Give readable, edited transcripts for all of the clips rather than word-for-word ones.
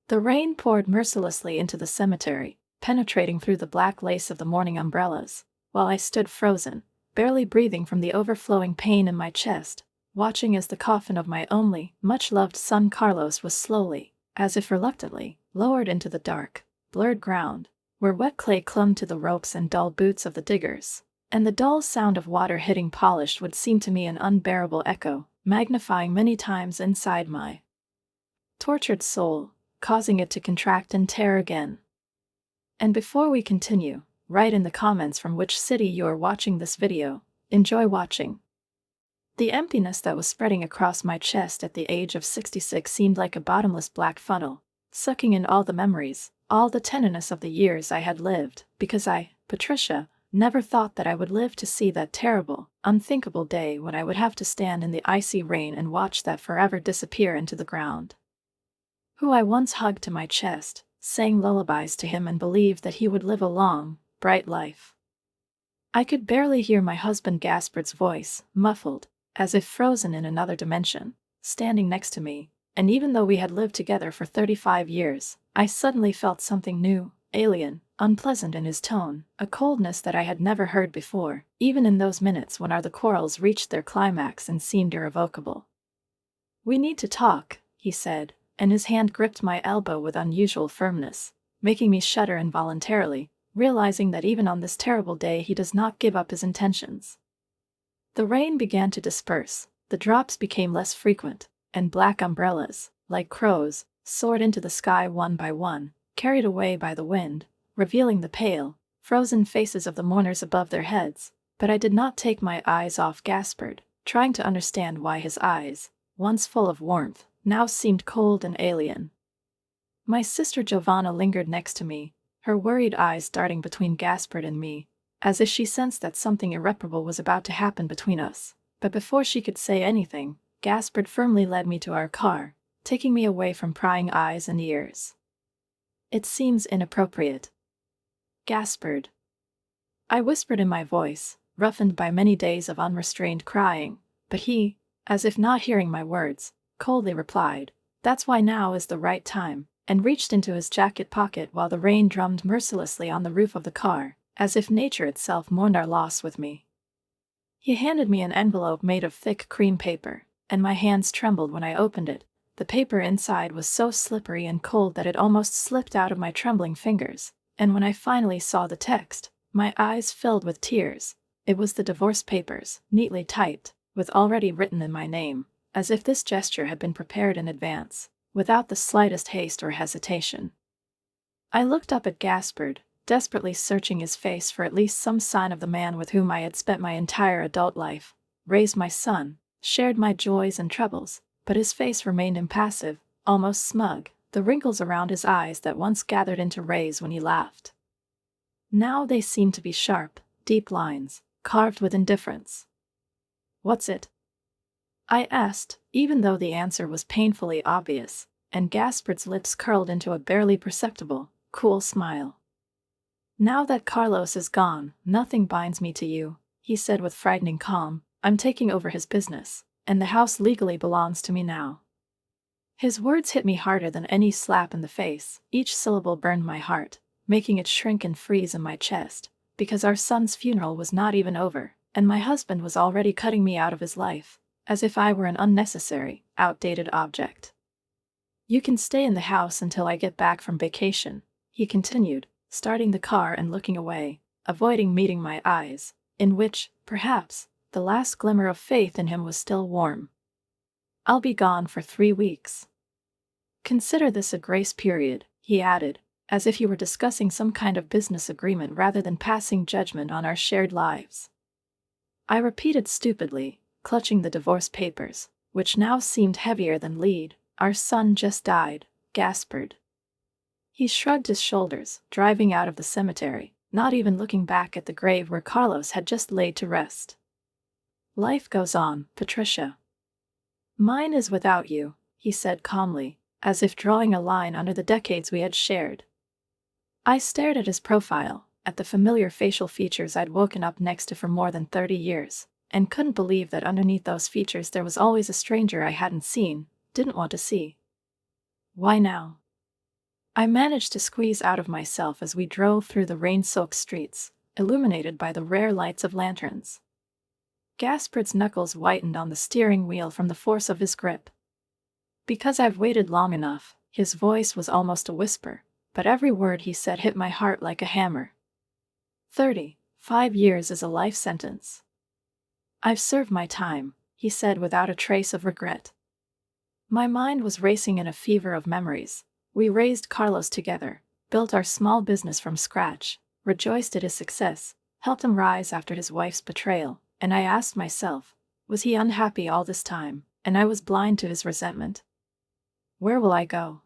The rain poured mercilessly into the cemetery, penetrating through the black lace of the mourning umbrellas, while I stood frozen, barely breathing from the overflowing pain in my chest, watching as the coffin of my only, much-loved son Carlos was slowly, as if reluctantly, lowered into the dark, blurred ground, where wet clay clung to the ropes and dull boots of the diggers, and the dull sound of water hitting polished wood seemed to me an unbearable echo, magnifying many times inside my tortured soul, causing it to contract and tear again. And before we continue, write in the comments from which city you are watching this video. Enjoy watching. The emptiness that was spreading across my chest at the age of 66 seemed like a bottomless black funnel, sucking in all the memories, all the tenderness of the years I had lived, because I, Patricia, never thought that I would live to see that terrible, unthinkable day when I would have to stand in the icy rain and watch that forever disappear into the ground. Who I once hugged to my chest, sang lullabies to him and believed that he would live a long, bright life. I could barely hear my husband Gaspard's voice, muffled, as if frozen in another dimension, standing next to me, and even though we had lived together for 35 years, I suddenly felt something new, alien, unpleasant in his tone, a coldness that I had never heard before, even in those minutes when the quarrels reached their climax and seemed irrevocable. "We need to talk," he said, and his hand gripped my elbow with unusual firmness, making me shudder involuntarily, realizing that even on this terrible day he does not give up his intentions. The rain began to disperse, the drops became less frequent, and black umbrellas, like crows, soared into the sky one by one, carried away by the wind, revealing the pale, frozen faces of the mourners above their heads, but I did not take my eyes off Gaspard, trying to understand why his eyes, once full of warmth, now seemed cold and alien. My sister Giovanna lingered next to me, her worried eyes darting between Gaspard and me, as if she sensed that something irreparable was about to happen between us. But before she could say anything, Gaspard firmly led me to our car, taking me away from prying eyes and ears. "It seems inappropriate." "Gaspard," I whispered in my voice, roughened by many days of unrestrained crying, but he, as if not hearing my words, coldly replied, "That's why now is the right time," and reached into his jacket pocket while the rain drummed mercilessly on the roof of the car, as if nature itself mourned our loss with me. He handed me an envelope made of thick cream paper, and my hands trembled when I opened it. The paper inside was so slippery and cold that it almost slipped out of my trembling fingers, and when I finally saw the text, my eyes filled with tears. It was the divorce papers, neatly typed, with already written in my name, as if this gesture had been prepared in advance, without the slightest haste or hesitation. I looked up at Gaspard, desperately searching his face for at least some sign of the man with whom I had spent my entire adult life, raised my son, shared my joys and troubles, but his face remained impassive, almost smug, the wrinkles around his eyes that once gathered into rays when he laughed. Now they seemed to be sharp, deep lines, carved with indifference. "What's it?" I asked, even though the answer was painfully obvious, and Gaspard's lips curled into a barely perceptible, cool smile. "Now that Carlos is gone, nothing binds me to you," he said with frightening calm. "I'm taking over his business, and the house legally belongs to me now." His words hit me harder than any slap in the face. Each syllable burned my heart, making it shrink and freeze in my chest, because our son's funeral was not even over, and my husband was already cutting me out of his life, as if I were an unnecessary, outdated object. "You can stay in the house until I get back from vacation," he continued, starting the car and looking away, avoiding meeting my eyes, in which, perhaps, the last glimmer of faith in him was still warm. "I'll be gone for 3 weeks. Consider this a grace period," he added, as if he were discussing some kind of business agreement rather than passing judgment on our shared lives. I repeated stupidly, clutching the divorce papers, which now seemed heavier than lead. "Our son just died, Gaspard." He shrugged his shoulders, driving out of the cemetery, not even looking back at the grave where Carlos had just laid to rest. "Life goes on, Patricia. Mine is without you," he said calmly, as if drawing a line under the decades we had shared. I stared at his profile, at the familiar facial features I'd woken up next to for more than 30 years, and couldn't believe that underneath those features there was always a stranger I hadn't seen, didn't want to see. "Why now?" I managed to squeeze out of myself as we drove through the rain-soaked streets, illuminated by the rare lights of lanterns. Gaspard's knuckles whitened on the steering wheel from the force of his grip. "Because I've waited long enough," his voice was almost a whisper, but every word he said hit my heart like a hammer. 5 years is a life sentence. "I've served my time," he said without a trace of regret. My mind was racing in a fever of memories. We raised Carlos together, built our small business from scratch, rejoiced at his success, helped him rise after his wife's betrayal, and I asked myself, was he unhappy all this time, and I was blind to his resentment? "Where will I go?"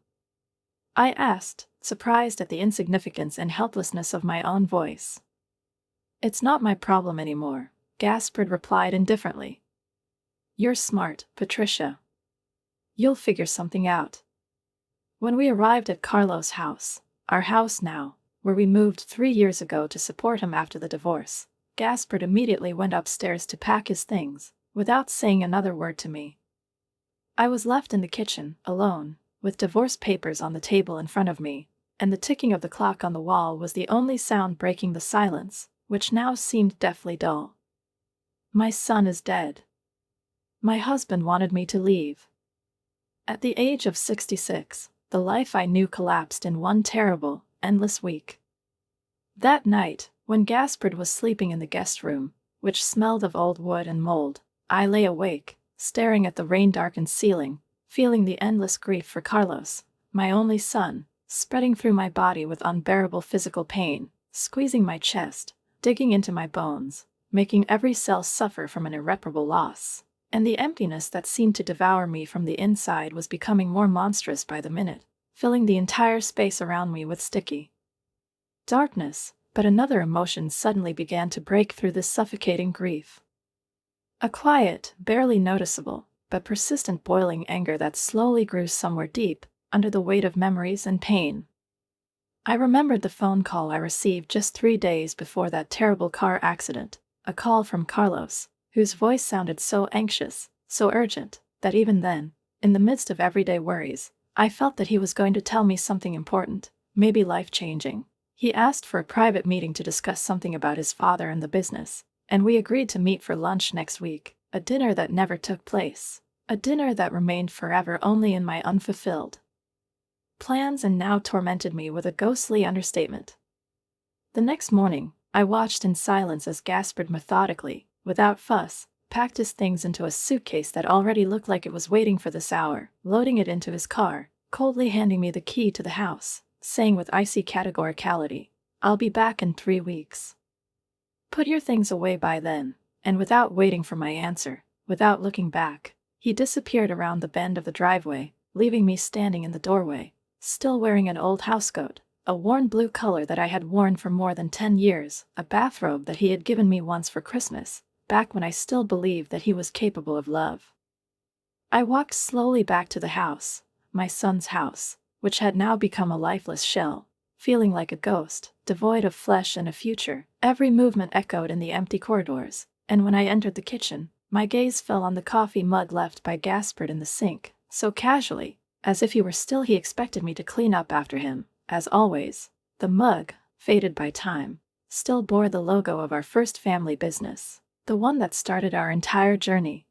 I asked, surprised at the insignificance and helplessness of my own voice. "It's not my problem anymore," Gaspard replied indifferently. "You're smart, Patricia. You'll figure something out." When we arrived at Carlos' house, our house now, where we moved 3 years ago to support him after the divorce, Gaspard immediately went upstairs to pack his things, without saying another word to me. I was left in the kitchen, alone, with divorce papers on the table in front of me, and the ticking of the clock on the wall was the only sound breaking the silence, which now seemed deathly dull. My son is dead. My husband wanted me to leave. At the age of 66, the life I knew collapsed in one terrible, endless week. That night, when Gaspard was sleeping in the guest room, which smelled of old wood and mold, I lay awake, staring at the rain-darkened ceiling, feeling the endless grief for Carlos, my only son, spreading through my body with unbearable physical pain, squeezing my chest, digging into my bones, making every cell suffer from an irreparable loss. And the emptiness that seemed to devour me from the inside was becoming more monstrous by the minute, filling the entire space around me with sticky darkness. But another emotion suddenly began to break through this suffocating grief. A quiet, barely noticeable, but persistent boiling anger that slowly grew somewhere deep, under the weight of memories and pain. I remembered the phone call I received just 3 days before that terrible car accident, a call from Carlos, whose voice sounded so anxious, so urgent, that even then, in the midst of everyday worries, I felt that he was going to tell me something important, maybe life-changing. He asked for a private meeting to discuss something about his father and the business, and we agreed to meet for lunch next week, a dinner that never took place, a dinner that remained forever only in my unfulfilled plans and now tormented me with a ghostly understatement. The next morning, I watched in silence as Gaspard methodically, without fuss, packed his things into a suitcase that already looked like it was waiting for this hour, loading it into his car, coldly handing me the key to the house, saying with icy categoricality, "I'll be back in 3 weeks. Put your things away by then," and without waiting for my answer, without looking back, he disappeared around the bend of the driveway, leaving me standing in the doorway, still wearing an old housecoat, a worn blue color that I had worn for more than 10 years, a bathrobe that he had given me once for Christmas, back when I still believed that he was capable of love. I walked slowly back to the house, my son's house, which had now become a lifeless shell, feeling like a ghost, devoid of flesh and a future. Every movement echoed in the empty corridors, and when I entered the kitchen, my gaze fell on the coffee mug left by Gaspard in the sink, so casually, as if he expected me to clean up after him. As always, the mug, faded by time, still bore the logo of our first family business, the one that started our entire journey.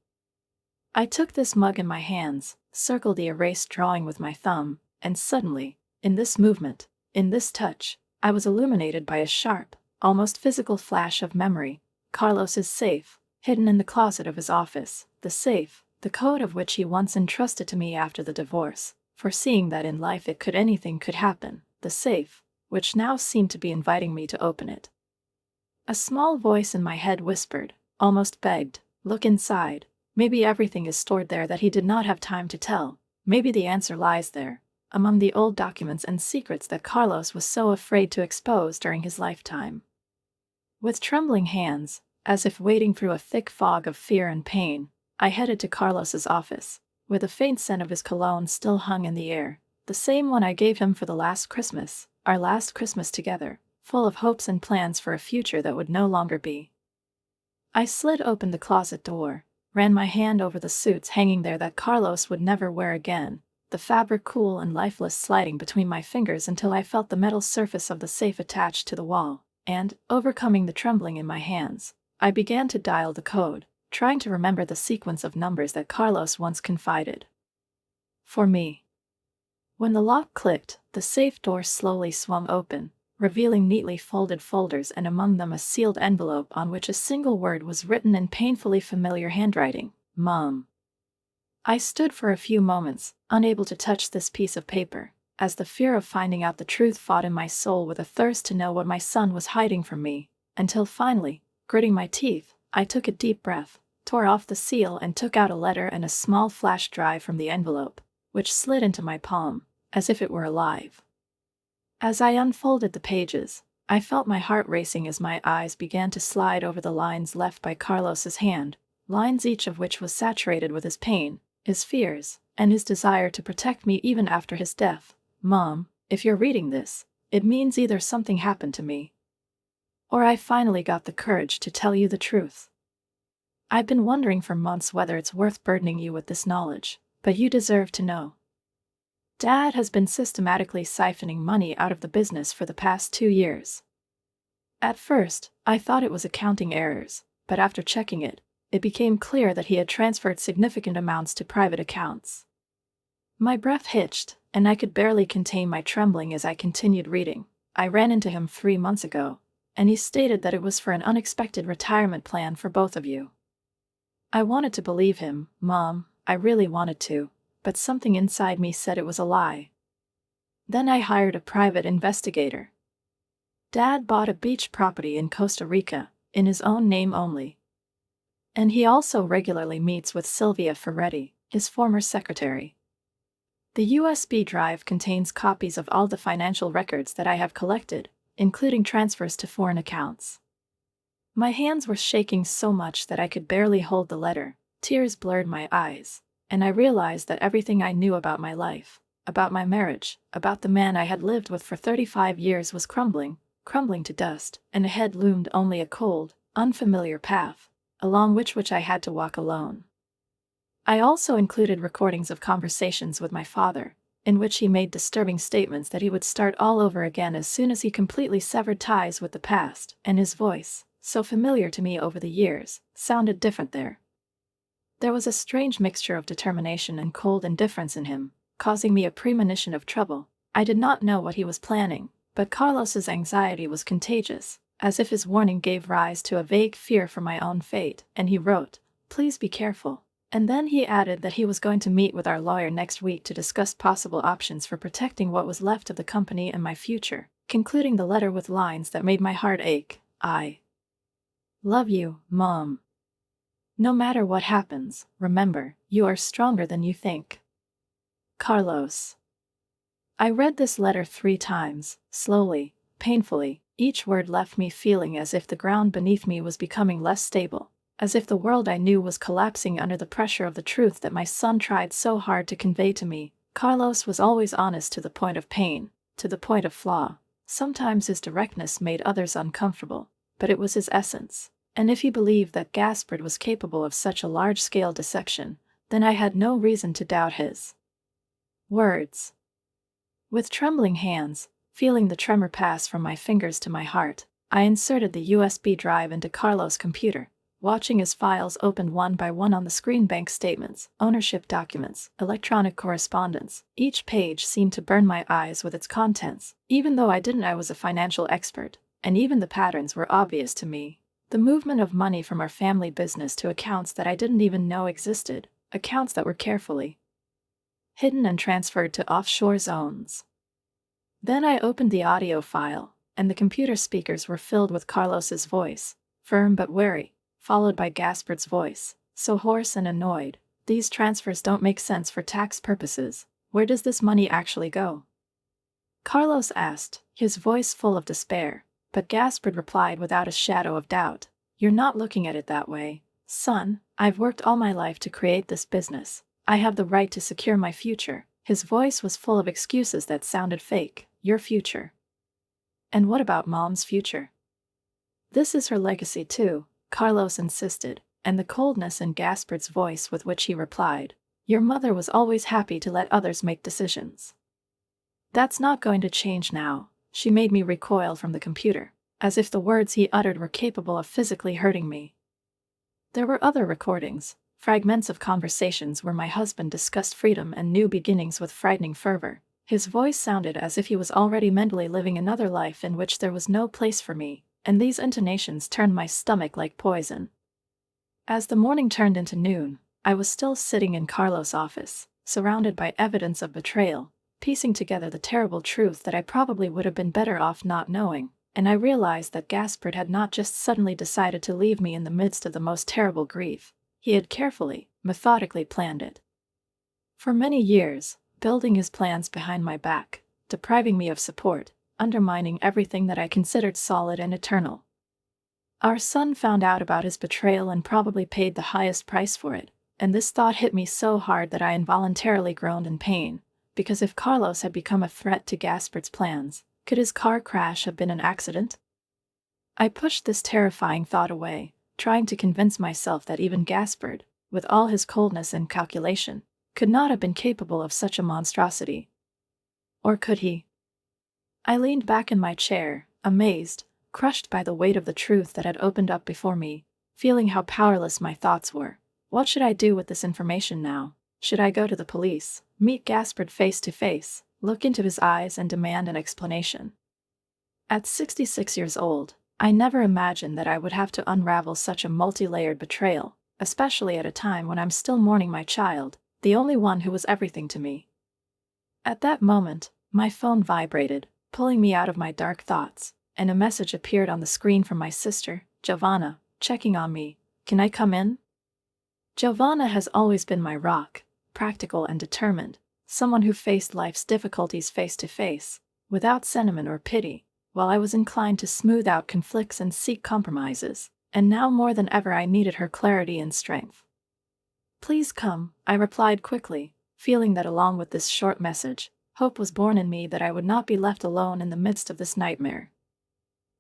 I took this mug in my hands, circled the erased drawing with my thumb, and suddenly, in this movement, in this touch, I was illuminated by a sharp, almost physical flash of memory. Carlos's safe, hidden in the closet of his office, the safe, the code of which he once entrusted to me after the divorce, foreseeing that in life anything could happen, the safe, which now seemed to be inviting me to open it. A small voice in my head whispered, almost begged, "Look inside. Maybe everything is stored there that he did not have time to tell. Maybe the answer lies there, among the old documents and secrets that Carlos was so afraid to expose during his lifetime." With trembling hands, as if wading through a thick fog of fear and pain, I headed to Carlos's office, where the faint scent of his cologne still hung in the air, the same one I gave him for the last Christmas, our last Christmas together, full of hopes and plans for a future that would no longer be. I slid open the closet door, ran my hand over the suits hanging there that Carlos would never wear again, the fabric cool and lifeless sliding between my fingers until I felt the metal surface of the safe attached to the wall, and, overcoming the trembling in my hands, I began to dial the code, trying to remember the sequence of numbers that Carlos once confided for me. When the lock clicked, the safe door slowly swung open, revealing neatly folded folders and among them a sealed envelope on which a single word was written in painfully familiar handwriting: Mom. I stood for a few moments, unable to touch this piece of paper, as the fear of finding out the truth fought in my soul with a thirst to know what my son was hiding from me, until finally, gritting my teeth, I took a deep breath, tore off the seal and took out a letter and a small flash drive from the envelope, which slid into my palm, as if it were alive. As I unfolded the pages, I felt my heart racing as my eyes began to slide over the lines left by Carlos's hand, lines each of which was saturated with his pain, his fears, and his desire to protect me even after his death. Mom, if you're reading this, it means either something happened to me, or I finally got the courage to tell you the truth. I've been wondering for months whether it's worth burdening you with this knowledge, but you deserve to know. Dad has been systematically siphoning money out of the business for the past 2 years. At first, I thought it was accounting errors, but after checking it, it became clear that he had transferred significant amounts to private accounts. My breath hitched, and I could barely contain my trembling as I continued reading. I ran into him 3 months ago, and he stated that it was for an unexpected retirement plan for both of you. I wanted to believe him, Mom, I really wanted to, but something inside me said it was a lie. Then I hired a private investigator. Dad bought a beach property in Costa Rica, in his own name only. And he also regularly meets with Sylvia Ferretti, his former secretary. The USB drive contains copies of all the financial records that I have collected, including transfers to foreign accounts. My hands were shaking so much that I could barely hold the letter, tears blurred my eyes, and I realized that everything I knew about my life, about my marriage, about the man I had lived with for 35 years was crumbling to dust, and ahead loomed only a cold, unfamiliar path, along which I had to walk alone. I also included recordings of conversations with my father, in which he made disturbing statements that he would start all over again as soon as he completely severed ties with the past, and his voice, so familiar to me over the years, sounded different there. There was a strange mixture of determination and cold indifference in him, causing me a premonition of trouble. I did not know what he was planning, but Carlos's anxiety was contagious, as if his warning gave rise to a vague fear for my own fate, and he wrote, "Please be careful." And then he added that he was going to meet with our lawyer next week to discuss possible options for protecting what was left of the company and my future, concluding the letter with lines that made my heart ache. I love you, Mom. No matter what happens, remember, you are stronger than you think. Carlos. I read this letter 3 times, slowly, painfully. Each word left me feeling as if the ground beneath me was becoming less stable, as if the world I knew was collapsing under the pressure of the truth that my son tried so hard to convey to me. Carlos was always honest to the point of pain, to the point of flaw. Sometimes his directness made others uncomfortable, but it was his essence. And if he believed that Gaspard was capable of such a large-scale deception, then I had no reason to doubt his words. With trembling hands, feeling the tremor pass from my fingers to my heart, I inserted the USB drive into Carlos' computer, watching his files open one by one on the screen: bank statements, ownership documents, electronic correspondence. Each page seemed to burn my eyes with its contents, even though I was a financial expert, and even the patterns were obvious to me. The movement of money from our family business to accounts that I didn't even know existed, accounts that were carefully hidden and transferred to offshore zones. Then I opened the audio file, and the computer speakers were filled with Carlos's voice, firm but wary, followed by Gaspard's voice, so hoarse and annoyed. "These transfers don't make sense for tax purposes. Where does this money actually go?" Carlos asked, his voice full of despair, but Gaspard replied without a shadow of doubt, "You're not looking at it that way, son. I've worked all my life to create this business. I have the right to secure my future." His voice was full of excuses that sounded fake. "Your future? And what about Mom's future?" "This is her legacy too," Carlos insisted, and the coldness in Gaspard's voice with which he replied, Your mother was always happy to let others make decisions. That's not going to change now. She made me recoil from the computer, as if the words he uttered were capable of physically hurting me. There were other recordings, fragments of conversations where my husband discussed freedom and new beginnings with frightening fervor. His voice sounded as if he was already mentally living another life in which there was no place for me, and these intonations turned my stomach like poison. As the morning turned into noon, I was still sitting in Carlos' office, surrounded by evidence of betrayal, piecing together the terrible truth that I probably would have been better off not knowing, and I realized that Gaspard had not just suddenly decided to leave me in the midst of the most terrible grief. He had carefully, methodically planned it. For many years, building his plans behind my back, depriving me of support, undermining everything that I considered solid and eternal. Our son found out about his betrayal and probably paid the highest price for it, and this thought hit me so hard that I involuntarily groaned in pain, because if Carlos had become a threat to Gaspard's plans, could his car crash have been an accident? I pushed this terrifying thought away, trying to convince myself that even Gaspard, with all his coldness and calculation, could not have been capable of such a monstrosity. Or could he? I leaned back in my chair, amazed, crushed by the weight of the truth that had opened up before me, feeling how powerless my thoughts were. What should I do with this information now? Should I go to the police, meet Gaspard face to face, look into his eyes and demand an explanation? At 66 years old, I never imagined that I would have to unravel such a multi-layered betrayal, especially at a time when I'm still mourning my child, the only one who was everything to me. At that moment, my phone vibrated, pulling me out of my dark thoughts, and a message appeared on the screen from my sister, Giovanna, checking on me. "Can I come in?" Giovanna has always been my rock, practical and determined, someone who faced life's difficulties face to face, without sentiment or pity, while I was inclined to smooth out conflicts and seek compromises, and now more than ever I needed her clarity and strength. "Please come," I replied quickly, feeling that along with this short message, hope was born in me that I would not be left alone in the midst of this nightmare.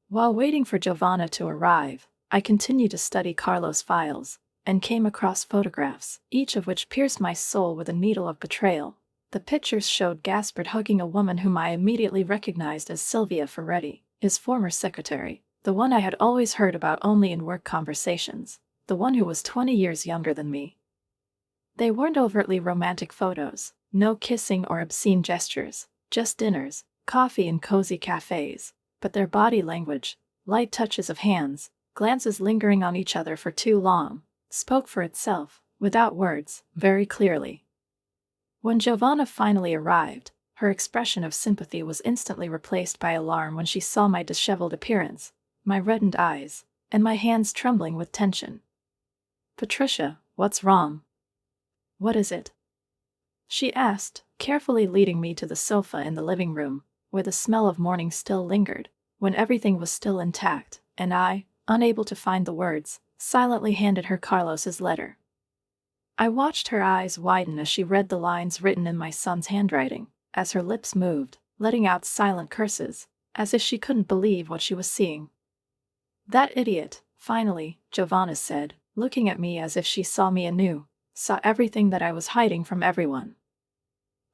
While waiting for Giovanna to arrive, I continued to study Carlos' files, and came across photographs, each of which pierced my soul with a needle of betrayal. The pictures showed Gaspard hugging a woman whom I immediately recognized as Silvia Ferretti, his former secretary, the one I had always heard about only in work conversations, the one who was 20 years younger than me. They weren't overtly romantic photos, no kissing or obscene gestures, just dinners, coffee and cozy cafes, but their body language, light touches of hands, glances lingering on each other for too long, spoke for itself, without words, very clearly. When Giovanna finally arrived, her expression of sympathy was instantly replaced by alarm when she saw my disheveled appearance, my reddened eyes, and my hands trembling with tension. "Patricia, what's wrong? What is it?" she asked, carefully leading me to the sofa in the living room, where the smell of morning still lingered, when everything was still intact, and I, unable to find the words, silently handed her Carlos's letter. I watched her eyes widen as she read the lines written in my son's handwriting, as her lips moved, letting out silent curses, as if she couldn't believe what she was seeing. "That idiot," finally, Giovanna said, looking at me as if she saw me anew, saw everything that I was hiding from everyone.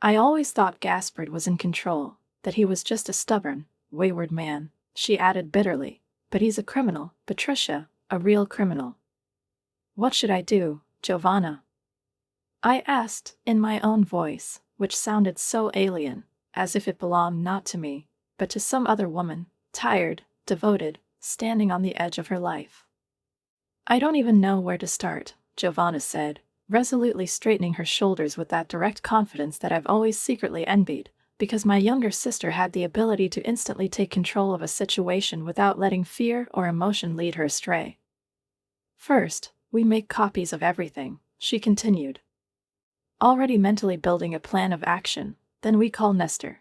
"I always thought Gaspard was in control, that he was just a stubborn, wayward man," she added bitterly, "but he's a criminal, Patricia, a real criminal." "What should I do, Giovanna?" I asked, in my own voice, which sounded so alien, as if it belonged not to me, but to some other woman, tired, devoted, standing on the edge of her life. "I don't even know where to start," Giovanna said, resolutely straightening her shoulders with that direct confidence that I've always secretly envied, because my younger sister had the ability to instantly take control of a situation without letting fear or emotion lead her astray. "First, we make copies of everything," she continued, already mentally building a plan of action. "Then we call Nestor."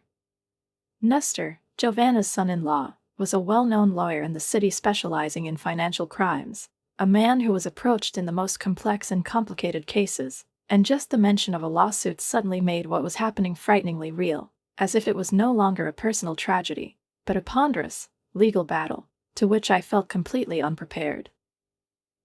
Nestor, Giovanna's son-in-law, was a well-known lawyer in the city specializing in financial crimes, a man who was approached in the most complex and complicated cases, and just the mention of a lawsuit suddenly made what was happening frighteningly real, as if it was no longer a personal tragedy, but a ponderous, legal battle, to which I felt completely unprepared.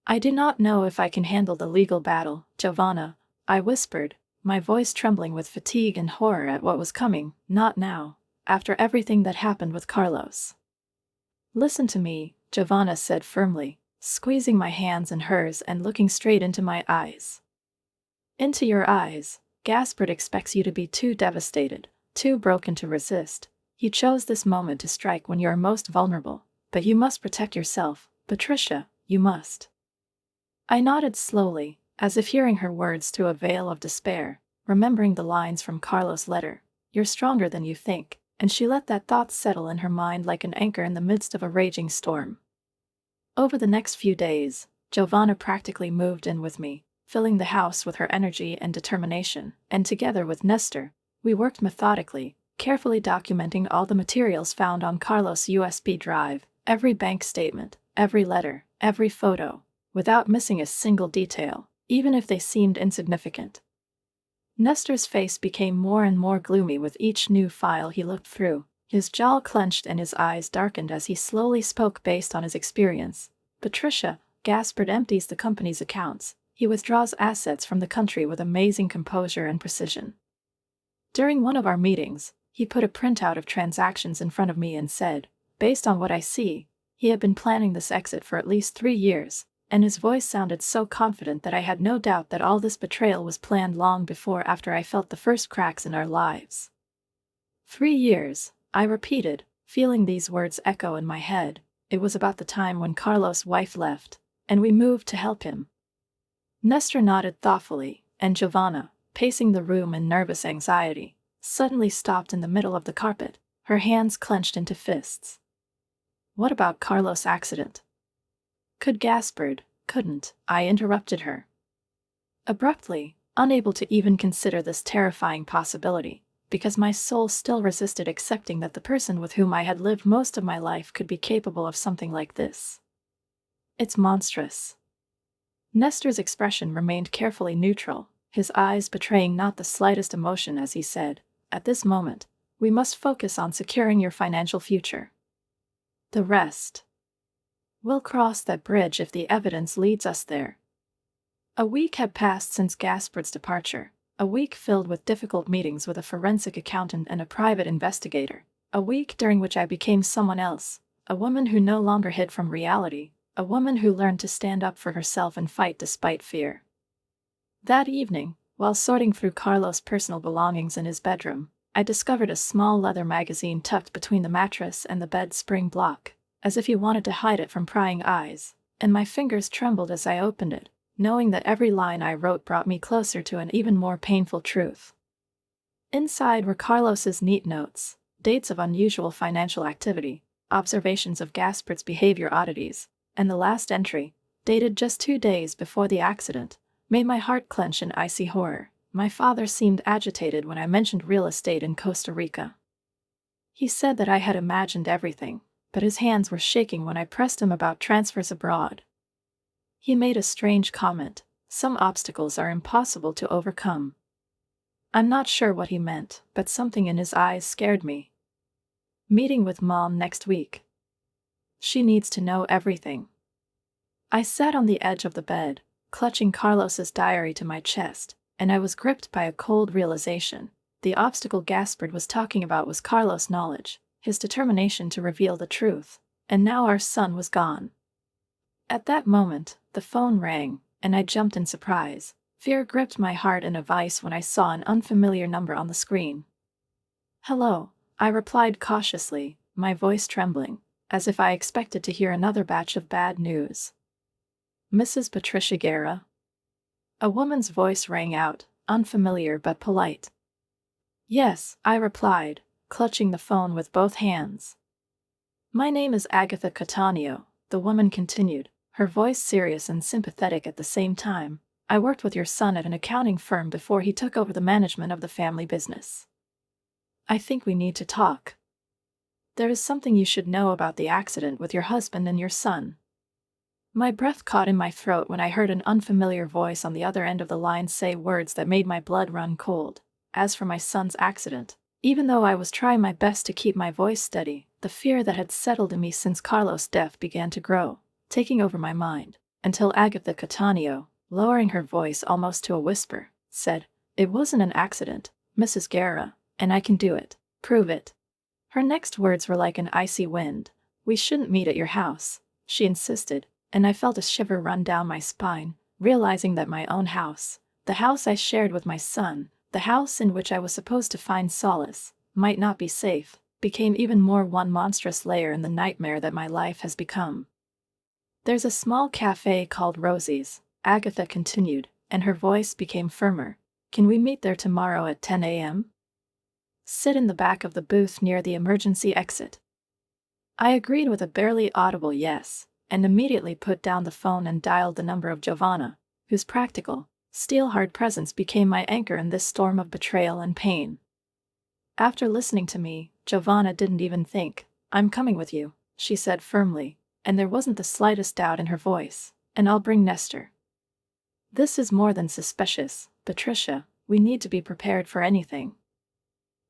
"I do not know if I can handle the legal battle, Giovanna," I whispered, my voice trembling with fatigue and horror at what was coming. Not now, after everything that happened with Carlos. Listen to me, Giovanna said firmly, squeezing my hands in hers and looking straight into my eyes. Into your eyes. Gaspard expects you to be too devastated, too broken to resist. He chose this moment to strike when you are most vulnerable, but you must protect yourself, Patricia, you must. I nodded slowly, as if hearing her words through a veil of despair, remembering the lines from Carlos' letter, "You're stronger than you think," and she let that thought settle in her mind like an anchor in the midst of a raging storm. Over the next few days, Giovanna practically moved in with me, filling the house with her energy and determination, and together with Nestor, we worked methodically, carefully documenting all the materials found on Carlos' USB drive, every bank statement, every letter, every photo, without missing a single detail, even if they seemed insignificant. Nestor's face became more and more gloomy with each new file he looked through. His jaw clenched and his eyes darkened as he slowly spoke based on his experience. "Patricia, Gaspard empties the company's accounts. He withdraws assets from the country with amazing composure and precision. During one of our meetings, he put a printout of transactions in front of me and said, 'Based on what I see, he had been planning this exit for at least 3 years,' and his voice sounded so confident that I had no doubt that all this betrayal was planned long before after I felt the first cracks in our lives. 3 years, I repeated, feeling these words echo in my head. It was about the time when Carlos' wife left, and we moved to help him." Nestor nodded thoughtfully, and Giovanna, pacing the room in nervous anxiety, suddenly stopped in the middle of the carpet, her hands clenched into fists. "What about Carlos' accident?" Couldn't, I interrupted her. Abruptly, unable to even consider this terrifying possibility, because my soul still resisted accepting that the person with whom I had lived most of my life could be capable of something like this. "It's monstrous." Nestor's expression remained carefully neutral, his eyes betraying not the slightest emotion as he said, "At this moment, we must focus on securing your financial future. The rest. We'll cross that bridge if the evidence leads us there." A week had passed since Gaspard's departure, a week filled with difficult meetings with a forensic accountant and a private investigator, a week during which I became someone else, a woman who no longer hid from reality, a woman who learned to stand up for herself and fight despite fear. That evening, while sorting through Carlos' personal belongings in his bedroom, I discovered a small leather magazine tucked between the mattress and the bed spring block, as if he wanted to hide it from prying eyes, and my fingers trembled as I opened it, knowing that every line I wrote brought me closer to an even more painful truth. Inside were Carlos's neat notes, dates of unusual financial activity, observations of Gaspard's behavior oddities, and the last entry, dated just 2 days before the accident, made my heart clench in icy horror. My father seemed agitated when I mentioned real estate in Costa Rica. He said that I had imagined everything, but his hands were shaking when I pressed him about transfers abroad. He made a strange comment: "Some obstacles are impossible to overcome." I'm not sure what he meant, but something in his eyes scared me. "Meeting with Mom next week. She needs to know everything." I sat on the edge of the bed, clutching Carlos's diary to my chest, and I was gripped by a cold realization. The obstacle Gaspard was talking about was Carlos' knowledge, his determination to reveal the truth, and now our son was gone. At that moment, the phone rang, and I jumped in surprise. Fear gripped my heart in a vice when I saw an unfamiliar number on the screen. "Hello," I replied cautiously, my voice trembling, as if I expected to hear another batch of bad news. "Mrs. Patricia Guerra?" A woman's voice rang out, unfamiliar but polite. "Yes," I replied, clutching the phone with both hands. "My name is Agatha Cattaneo," the woman continued, her voice serious and sympathetic at the same time. "I worked with your son at an accounting firm before he took over the management of the family business. I think we need to talk. There is something you should know about the accident with your husband and your son." My breath caught in my throat when I heard an unfamiliar voice on the other end of the line say words that made my blood run cold. As for my son's accident, even though I was trying my best to keep my voice steady, the fear that had settled in me since Carlos' death began to grow, taking over my mind, until Agatha Cattaneo, lowering her voice almost to a whisper, said, It wasn't an accident, Mrs. Guerra, and I can do it. Prove it. Her next words were like an icy wind. We shouldn't meet at your house, she insisted, and I felt a shiver run down my spine, realizing that my own house, the house I shared with my son, the house in which I was supposed to find solace, might not be safe, became even more one monstrous layer in the nightmare that my life has become. There's a small cafe called Rosie's, Agatha continued, and her voice became firmer. Can we meet there tomorrow at 10 a.m.? Sit in the back of the booth near the emergency exit. I agreed with a barely audible yes, and immediately put down the phone and dialed the number of Giovanna, whose practical, steel-hard presence became my anchor in this storm of betrayal and pain. After listening to me, Giovanna didn't even think. I'm coming with you, she said firmly, and there wasn't the slightest doubt in her voice, and I'll bring Nestor. This is more than suspicious, Patricia, we need to be prepared for anything.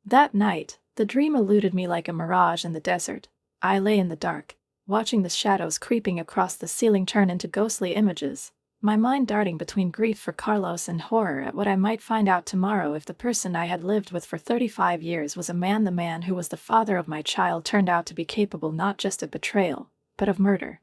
That night, the dream eluded me like a mirage in the desert. I lay in the dark, watching the shadows creeping across the ceiling turn into ghostly images, my mind darting between grief for Carlos and horror at what I might find out tomorrow if the person I had lived with for 35 years was a man. The man who was the father of my child turned out to be capable not just of betrayal, but of murder.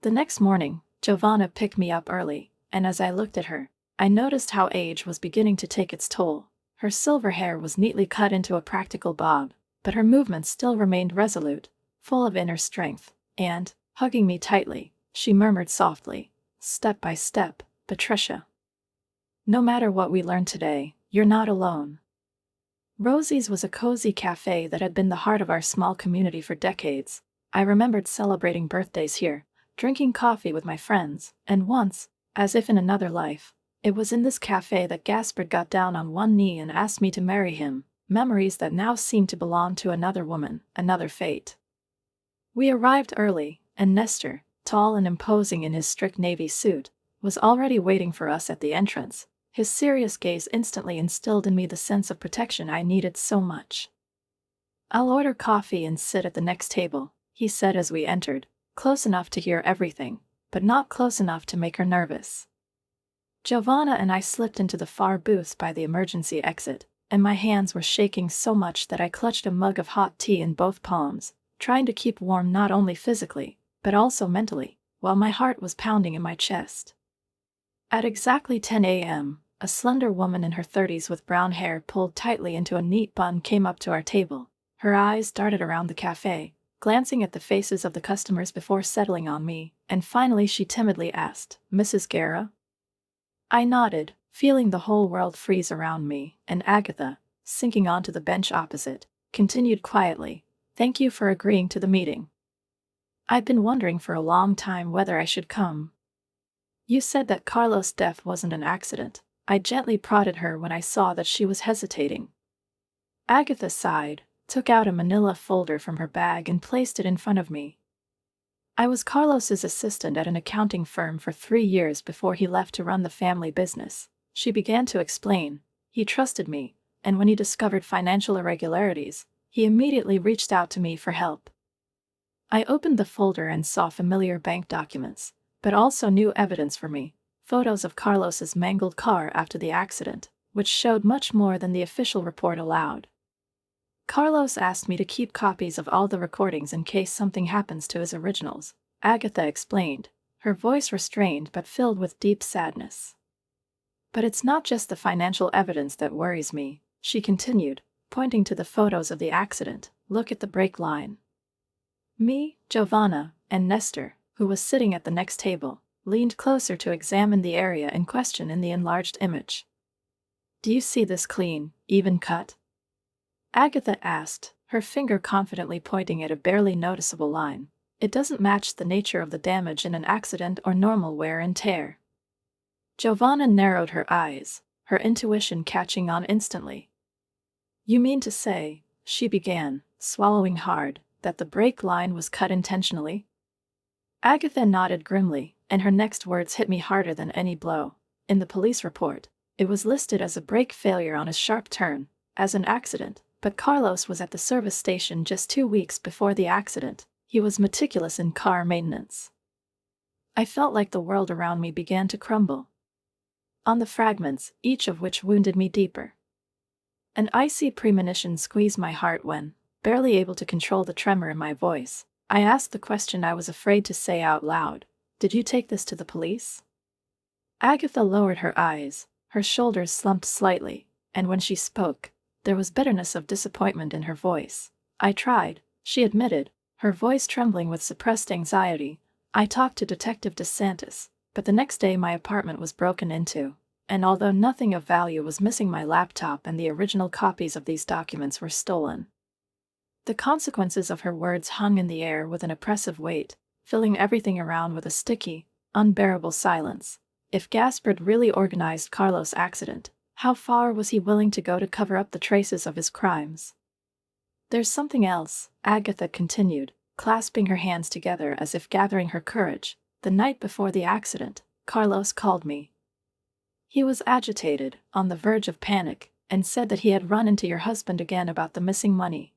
The next morning, Giovanna picked me up early, and as I looked at her, I noticed how age was beginning to take its toll. Her silver hair was neatly cut into a practical bob, but her movements still remained resolute, full of inner strength, and, hugging me tightly, she murmured softly, step by step, Patricia. No matter what we learn today, you're not alone. Rosie's was a cozy cafe that had been the heart of our small community for decades. I remembered celebrating birthdays here, drinking coffee with my friends, and once, as if in another life, it was in this cafe that Gaspard got down on one knee and asked me to marry him, memories that now seemed to belong to another woman, another fate. We arrived early, and Nestor, tall and imposing in his strict navy suit, was already waiting for us at the entrance. His serious gaze instantly instilled in me the sense of protection I needed so much. I'll order coffee and sit at the next table, he said as we entered, close enough to hear everything, but not close enough to make her nervous. Giovanna and I slipped into the far booth by the emergency exit, and my hands were shaking so much that I clutched a mug of hot tea in both palms, trying to keep warm not only physically, but also mentally, while my heart was pounding in my chest. At exactly 10 a.m., a slender woman in her 30s with brown hair pulled tightly into a neat bun came up to our table. Her eyes darted around the cafe, glancing at the faces of the customers before settling on me, and finally she timidly asked, Mrs. Guerra? I nodded, feeling the whole world freeze around me, and Agatha, sinking onto the bench opposite, continued quietly, thank you for agreeing to the meeting. I'd been wondering for a long time whether I should come. You said that Carlos' death wasn't an accident. I gently prodded her when I saw that she was hesitating. Agatha sighed, took out a manila folder from her bag and placed it in front of me. I was Carlos's assistant at an accounting firm for 3 years before he left to run the family business, she began to explain. He trusted me, and when he discovered financial irregularities, he immediately reached out to me for help. I opened the folder and saw familiar bank documents, but also new evidence for me, photos of Carlos's mangled car after the accident, which showed much more than the official report allowed. Carlos asked me to keep copies of all the recordings in case something happens to his originals, Agatha explained, her voice restrained but filled with deep sadness. But it's not just the financial evidence that worries me, she continued, pointing to the photos of the accident. Look at the brake line. Me, Giovanna, and Nestor, who was sitting at the next table, leaned closer to examine the area in question in the enlarged image. Do you see this clean, even cut? Agatha asked, her finger confidently pointing at a barely noticeable line. It doesn't match the nature of the damage in an accident or normal wear and tear. Giovanna narrowed her eyes, her intuition catching on instantly. You mean to say, she began, swallowing hard, that the brake line was cut intentionally? Agatha nodded grimly, and her next words hit me harder than any blow. In the police report, it was listed as a brake failure on a sharp turn, as an accident. But Carlos was at the service station just 2 weeks before the accident. He was meticulous in car maintenance. I felt like the world around me began to crumble. on the fragments, each of which wounded me deeper. An icy premonition squeezed my heart when, barely able to control the tremor in my voice, I asked the question I was afraid to say out loud. Did you take this to the police? Agatha lowered her eyes, her shoulders slumped slightly, and when she spoke, there was bitterness of disappointment in her voice. I tried, she admitted, her voice trembling with suppressed anxiety. I talked to Detective DeSantis, but the next day my apartment was broken into, and although nothing of value was missing, my laptop and the original copies of these documents were stolen. The consequences of her words hung in the air with an oppressive weight, filling everything around with a sticky, unbearable silence. If Gaspard really organized Carlos' accident, how far was he willing to go to cover up the traces of his crimes? There's something else, Agatha continued, clasping her hands together as if gathering her courage. The night before the accident, Carlos called me. He was agitated, on the verge of panic, and said that he had run into your husband again about the missing money.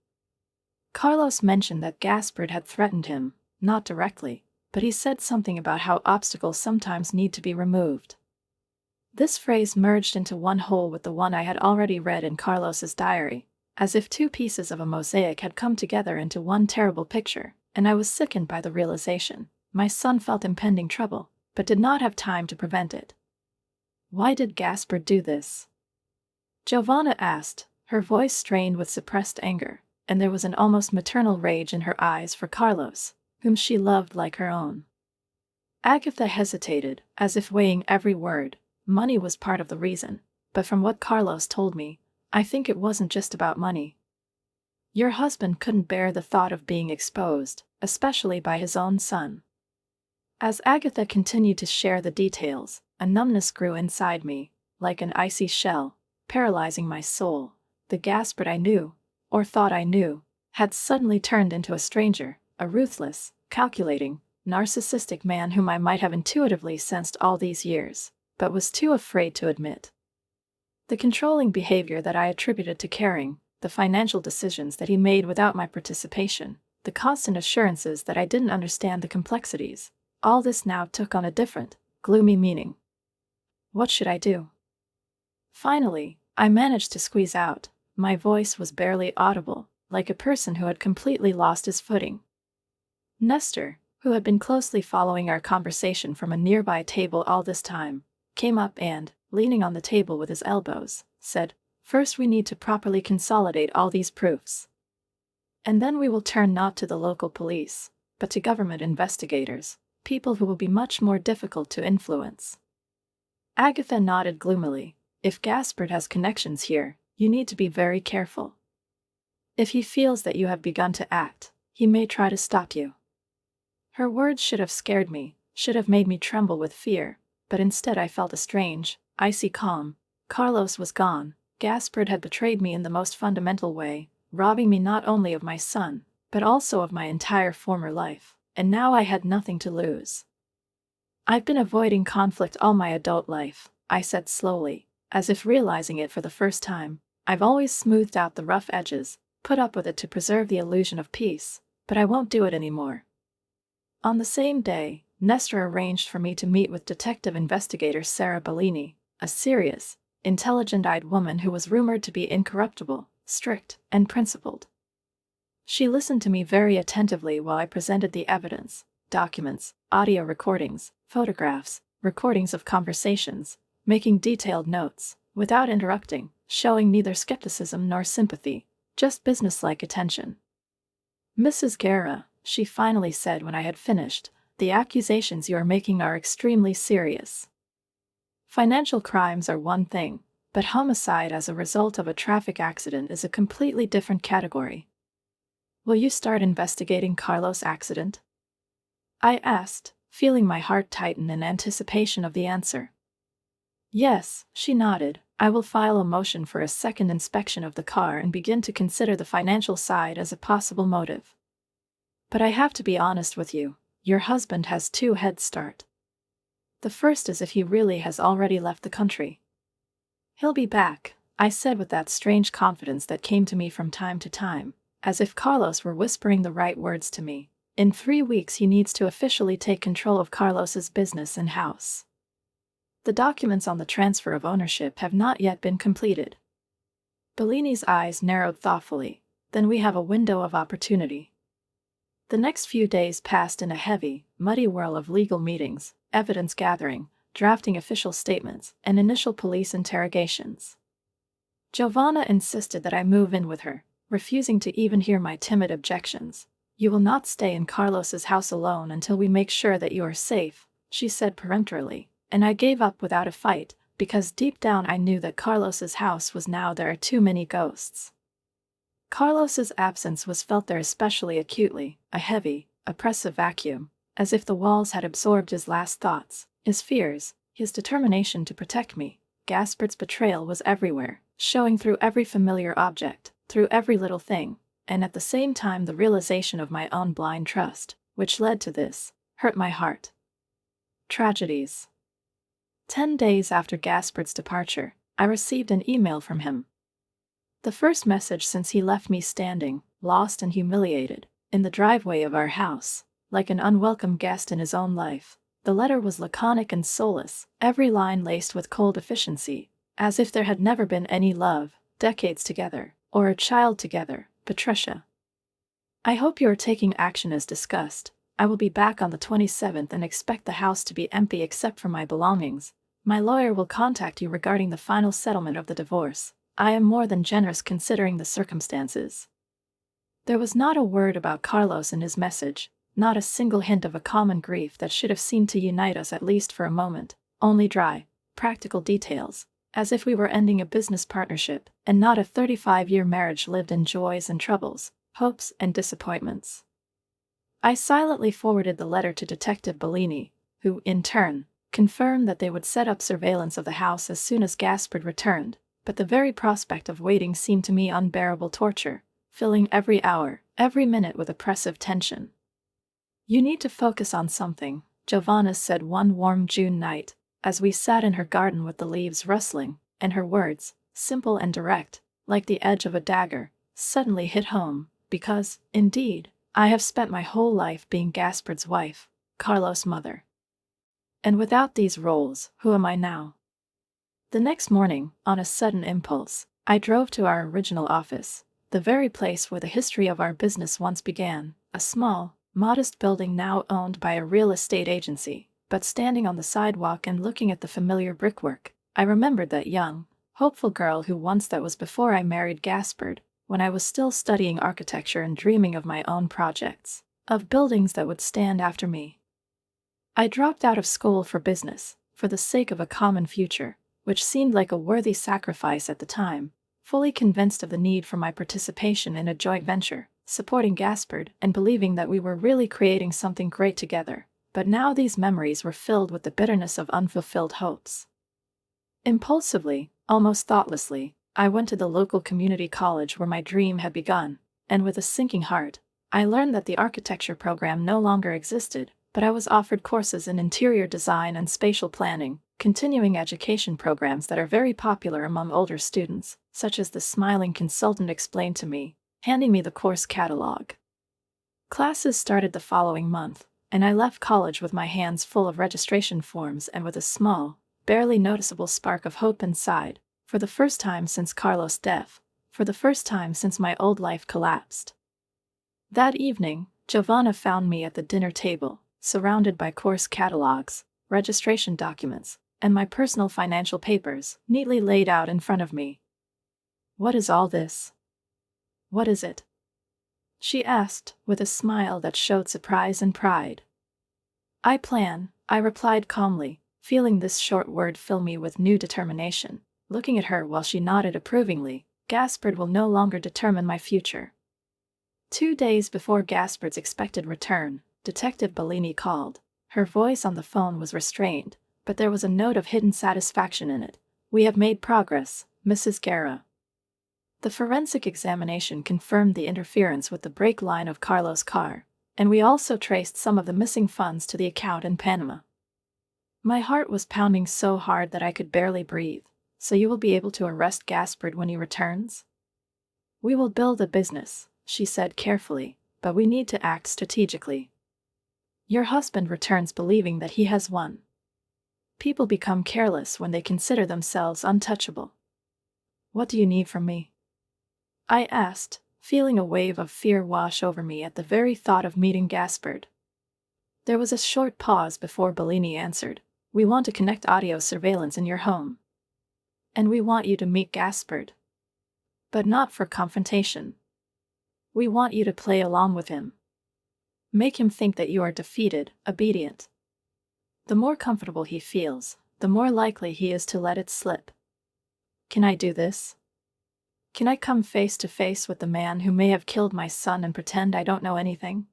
Carlos mentioned that Gaspard had threatened him, not directly, but he said something about how obstacles sometimes need to be removed. This phrase merged into one whole with the one I had already read in Carlos's diary, as if two pieces of a mosaic had come together into one terrible picture, and I was sickened by the realization. My son felt impending trouble, but did not have time to prevent it. Why did Gaspard do this? Giovanna asked, her voice strained with suppressed anger, and there was an almost maternal rage in her eyes for Carlos, whom she loved like her own. Agatha hesitated, as if weighing every word. Money was part of the reason, but from what Carlos told me, I think it wasn't just about money. Your husband couldn't bear the thought of being exposed, especially by his own son. As Agatha continued to share the details, a numbness grew inside me, like an icy shell, paralyzing my soul. The Gaspard I knew, or thought I knew, had suddenly turned into a stranger, a ruthless, calculating, narcissistic man whom I might have intuitively sensed all these years, but was too afraid to admit. The controlling behavior that I attributed to Caring, the financial decisions that he made without my participation, the constant assurances that I didn't understand the complexities, all this now took on a different, gloomy meaning. What should I do? Finally, I managed to squeeze out. My voice was barely audible, like a person who had completely lost his footing. Nestor, who had been closely following our conversation from a nearby table all this time, came up and, leaning on the table with his elbows, said, "First we need to properly consolidate all these proofs. And then we will turn not to the local police, but to government investigators, people who will be much more difficult to influence." Agatha nodded gloomily. If Gaspard has connections here, you need to be very careful. If he feels that you have begun to act, he may try to stop you. Her words should have scared me, should have made me tremble with fear, but instead I felt a strange, icy calm. Carlos was gone. Gaspard had betrayed me in the most fundamental way, robbing me not only of my son, but also of my entire former life, and now I had nothing to lose. I've been avoiding conflict all my adult life, I said slowly, as if realizing it for the first time. I've always smoothed out the rough edges, put up with it to preserve the illusion of peace, but I won't do it anymore. On the same day, Nestor arranged for me to meet with detective investigator Sarah Bellini, a serious, intelligent-eyed woman who was rumored to be incorruptible, strict, and principled. She listened to me very attentively while I presented the evidence, documents, audio recordings, photographs, recordings of conversations, making detailed notes, without interrupting, showing neither skepticism nor sympathy, just businesslike attention. "Mrs. Guerra," she finally said when I had finished, "the accusations you are making are extremely serious. Financial crimes are one thing, but homicide as a result of a traffic accident is a completely different category. Will you start investigating Carlos' accident?" I asked, feeling my heart tighten in anticipation of the answer. "Yes," she nodded, "I will file a motion for a second inspection of the car and begin to consider the financial side as a possible motive. But I have to be honest with you, your husband has two head start. The first is if he really has already left the country. He'll be back," I said with that strange confidence that came to me from time to time, as if Carlos were whispering the right words to me. "In 3 weeks he needs to officially take control of Carlos's business and house." The documents on the transfer of ownership have not yet been completed. Bellini's eyes narrowed thoughtfully. Then we have a window of opportunity. The next few days passed in a heavy, muddy whirl of legal meetings, evidence gathering, drafting official statements, and initial police interrogations. Giovanna insisted that I move in with her, refusing to even hear my timid objections. "You will not stay in Carlos's house alone until we make sure that you are safe," she said peremptorily, and I gave up without a fight, because deep down I knew that Carlos's house was now there are too many ghosts. Carlos's absence was felt there especially acutely, a heavy, oppressive vacuum, as if the walls had absorbed his last thoughts, his fears, his determination to protect me. Gaspard's betrayal was everywhere, showing through every familiar object, through every little thing, and at the same time the realization of my own blind trust, which led to this, hurt my heart. Tragedies. 10 days after Gaspard's departure, I received an email from him. The first message since he left me standing, lost and humiliated, in the driveway of our house, like an unwelcome guest in his own life. The letter was laconic and soulless, every line laced with cold efficiency, as if there had never been any love, decades together, or a child together. Patricia. I hope you are taking action as discussed. I will be back on the 27th and expect the house to be empty except for my belongings. My lawyer will contact you regarding the final settlement of the divorce. I am more than generous considering the circumstances. There was not a word about Carlos in his message, not a single hint of a common grief that should have seemed to unite us at least for a moment, only dry, practical details, as if we were ending a business partnership, and not a 35-year marriage lived in joys and troubles, hopes and disappointments. I silently forwarded the letter to Detective Bellini, who, in turn, confirmed that they would set up surveillance of the house as soon as Gaspard returned, but the very prospect of waiting seemed to me unbearable torture, filling every hour, every minute with oppressive tension. "You need to focus on something," Giovanna said one warm June night, as we sat in her garden with the leaves rustling, and her words, simple and direct, like the edge of a dagger, suddenly hit home, because, indeed, I have spent my whole life being Gaspard's wife, Carlos' mother. And without these roles, who am I now? The next morning, on a sudden impulse, I drove to our original office, the very place where the history of our business once began, a small, modest building now owned by a real estate agency. But standing on the sidewalk and looking at the familiar brickwork, I remembered that young, hopeful girl who that was before I married Gaspard, when I was still studying architecture and dreaming of my own projects, of buildings that would stand after me. I dropped out of school for business, for the sake of a common future, which seemed like a worthy sacrifice at the time, fully convinced of the need for my participation in a joint venture, supporting Gaspard and believing that we were really creating something great together. But now these memories were filled with the bitterness of unfulfilled hopes. Impulsively, almost thoughtlessly, I went to the local community college where my dream had begun, and with a sinking heart, I learned that the architecture program no longer existed, but I was offered courses in interior design and spatial planning, continuing education programs that are very popular among older students, such as the smiling consultant explained to me, handing me the course catalog. Classes started the following month, and I left college with my hands full of registration forms and with a small, barely noticeable spark of hope inside, for the first time since Carlos' death, for the first time since my old life collapsed. That evening, Giovanna found me at the dinner table, surrounded by course catalogs, registration documents, and my personal financial papers, neatly laid out in front of me. "What is all this? What is it?" she asked, with a smile that showed surprise and pride. I replied calmly, feeling this short word fill me with new determination. Looking at her while she nodded approvingly, "Gaspard will no longer determine my future." 2 days before Gaspard's expected return, Detective Bellini called. Her voice on the phone was restrained, but there was a note of hidden satisfaction in it. "We have made progress, Mrs. Guerra." The forensic examination confirmed the interference with the brake line of Carlos' car, and we also traced some of the missing funds to the account in Panama. My heart was pounding so hard that I could barely breathe. "So you will be able to arrest Gaspard when he returns?" "We will build a business," she said carefully, "but we need to act strategically. Your husband returns believing that he has won. People become careless when they consider themselves untouchable. What do you need from me? I asked, feeling a wave of fear wash over me at the very thought of meeting Gaspard. There was a short pause before Bellini answered. We want to connect audio surveillance in your home. And we want you to meet Gaspard. But not for confrontation. We want you to play along with him. Make him think that you are defeated, obedient. The more comfortable he feels, the more likely he is to let it slip. Can I do this? Can I come face to face with the man who may have killed my son and pretend I don't know anything?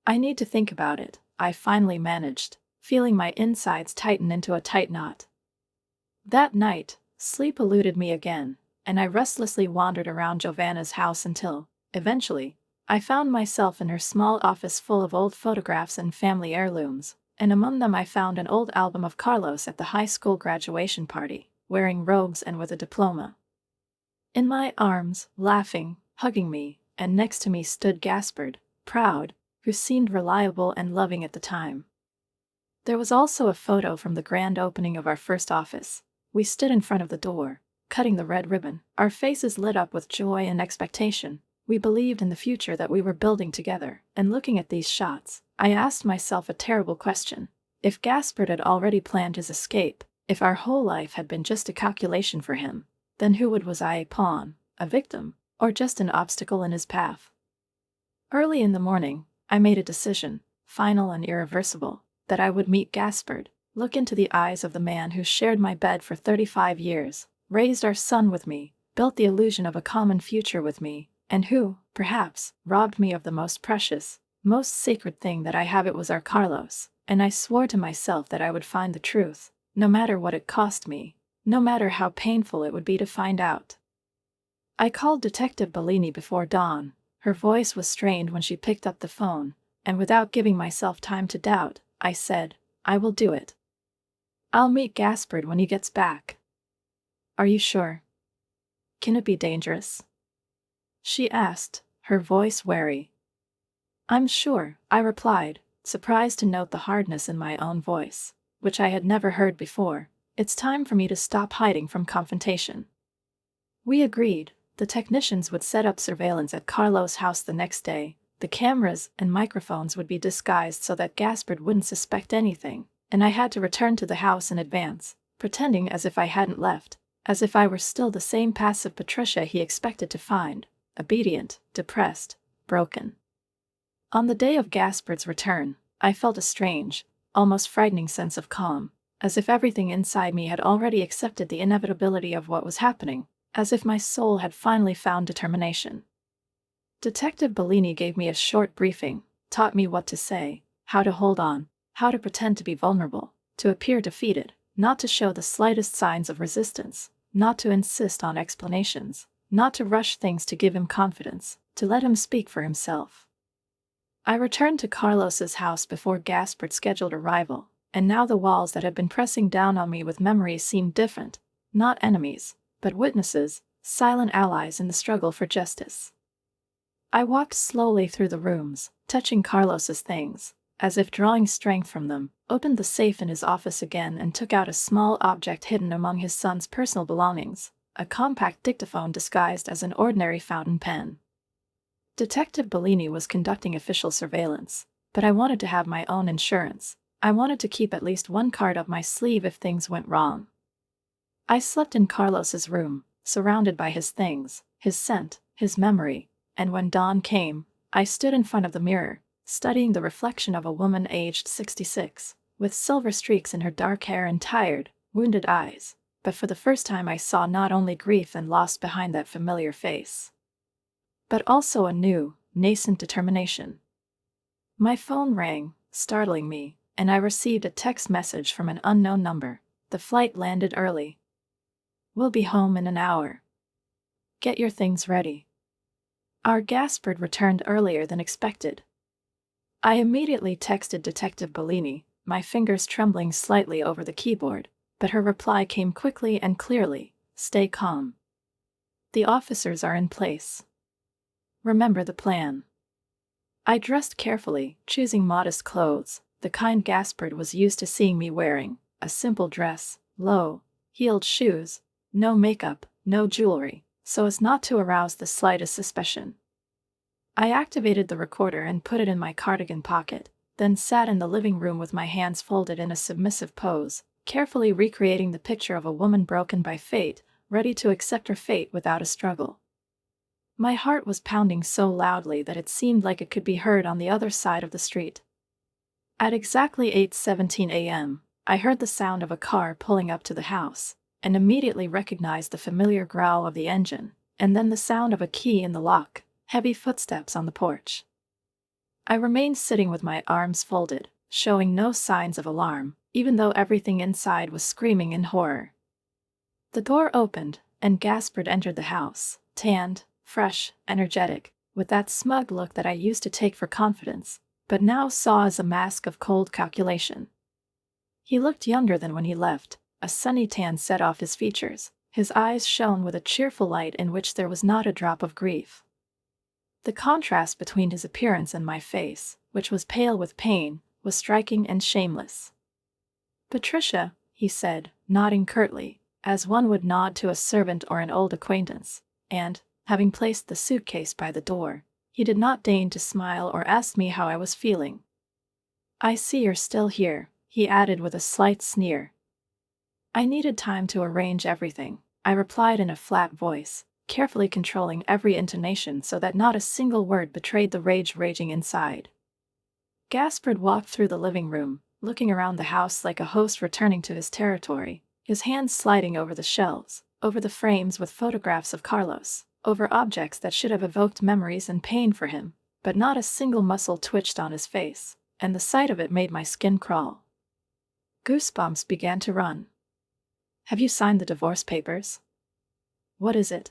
I need to think about it, I finally managed, feeling my insides tighten into a tight knot. That night, sleep eluded me again, and I restlessly wandered around Giovanna's house until, eventually, I found myself in her small office full of old photographs and family heirlooms, and among them I found an old album of Carlos at the high school graduation party, wearing robes and with a diploma. In my arms, laughing, hugging me, and next to me stood Gaspard, proud, who seemed reliable and loving at the time. There was also a photo from the grand opening of our first office. We stood in front of the door, cutting the red ribbon, our faces lit up with joy and expectation. We believed in the future that we were building together, and looking at these shots, I asked myself a terrible question. If Gaspard had already planned his escape, if our whole life had been just a calculation for him, then was I a pawn, a victim, or just an obstacle in his path? Early in the morning, I made a decision, final and irreversible, that I would meet Gaspard, look into the eyes of the man who shared my bed for 35 years, raised our son with me, built the illusion of a common future with me, and who, perhaps, robbed me of the most precious, most sacred thing that I have. It was our Carlos, and I swore to myself that I would find the truth, no matter what it cost me, no matter how painful it would be to find out. I called Detective Bellini before dawn. Her voice was strained when she picked up the phone, and without giving myself time to doubt, I said, I will do it. I'll meet Gaspard when he gets back. Are you sure? Can it be dangerous? She asked, her voice wary. I'm sure, I replied, surprised to note the hardness in my own voice, which I had never heard before. It's time for me to stop hiding from confrontation. We agreed. The technicians would set up surveillance at Carlos' house the next day. The cameras and microphones would be disguised so that Gaspard wouldn't suspect anything, and I had to return to the house in advance, pretending as if I hadn't left, as if I were still the same passive Patricia he expected to find, obedient, depressed, broken. On the day of Gaspard's return, I felt a strange, almost frightening sense of calm, as if everything inside me had already accepted the inevitability of what was happening, as if my soul had finally found determination. Detective Bellini gave me a short briefing, taught me what to say, how to hold on, how to pretend to be vulnerable, to appear defeated, not to show the slightest signs of resistance, not to insist on explanations, not to rush things to give him confidence, to let him speak for himself. I returned to Carlos's house before Gaspard's scheduled arrival, and now the walls that had been pressing down on me with memories seemed different, not enemies, but witnesses, silent allies in the struggle for justice. I walked slowly through the rooms, touching Carlos's things, as if drawing strength from them, opened the safe in his office again and took out a small object hidden among his son's personal belongings, a compact dictaphone disguised as an ordinary fountain pen. Detective Bellini was conducting official surveillance, but I wanted to have my own insurance. I wanted to keep at least one card up my sleeve if things went wrong. I slept in Carlos's room, surrounded by his things, his scent, his memory, and when dawn came, I stood in front of the mirror, studying the reflection of a woman aged 66, with silver streaks in her dark hair and tired, wounded eyes, but for the first time I saw not only grief and loss behind that familiar face, but also a new, nascent determination. My phone rang, startling me, and I received a text message from an unknown number. The flight landed early. We'll be home in an hour. Get your things ready. Our Gaspard returned earlier than expected. I immediately texted Detective Bellini, my fingers trembling slightly over the keyboard, but her reply came quickly and clearly, stay calm. The officers are in place. Remember the plan. I dressed carefully, choosing modest clothes, the kind Gaspard was used to seeing me wearing, a simple dress, low-heeled shoes, no makeup, no jewelry, so as not to arouse the slightest suspicion. I activated the recorder and put it in my cardigan pocket, then sat in the living room with my hands folded in a submissive pose, carefully recreating the picture of a woman broken by fate, ready to accept her fate without a struggle. My heart was pounding so loudly that it seemed like it could be heard on the other side of the street. At exactly 8:17 a.m., I heard the sound of a car pulling up to the house, and immediately recognized the familiar growl of the engine, and then the sound of a key in the lock, heavy footsteps on the porch. I remained sitting with my arms folded, showing no signs of alarm, even though everything inside was screaming in horror. The door opened, and Gaspard entered the house, tanned, fresh, energetic, with that smug look that I used to take for confidence, but now saw as a mask of cold calculation. He looked younger than when he left, a sunny tan set off his features, his eyes shone with a cheerful light in which there was not a drop of grief. The contrast between his appearance and my face, which was pale with pain, was striking and shameless. "Patricia," he said, nodding curtly, as one would nod to a servant or an old acquaintance, and, having placed the suitcase by the door, he did not deign to smile or ask me how I was feeling. "I see you're still here," he added with a slight sneer. "I needed time to arrange everything," I replied in a flat voice, carefully controlling every intonation so that not a single word betrayed the rage raging inside. Gaspard walked through the living room, looking around the house like a host returning to his territory, his hands sliding over the shelves, over the frames with photographs of Carlos, over objects that should have evoked memories and pain for him, but not a single muscle twitched on his face, and the sight of it made my skin crawl. Goosebumps began to run. "Have you signed the divorce papers?" "What is it?"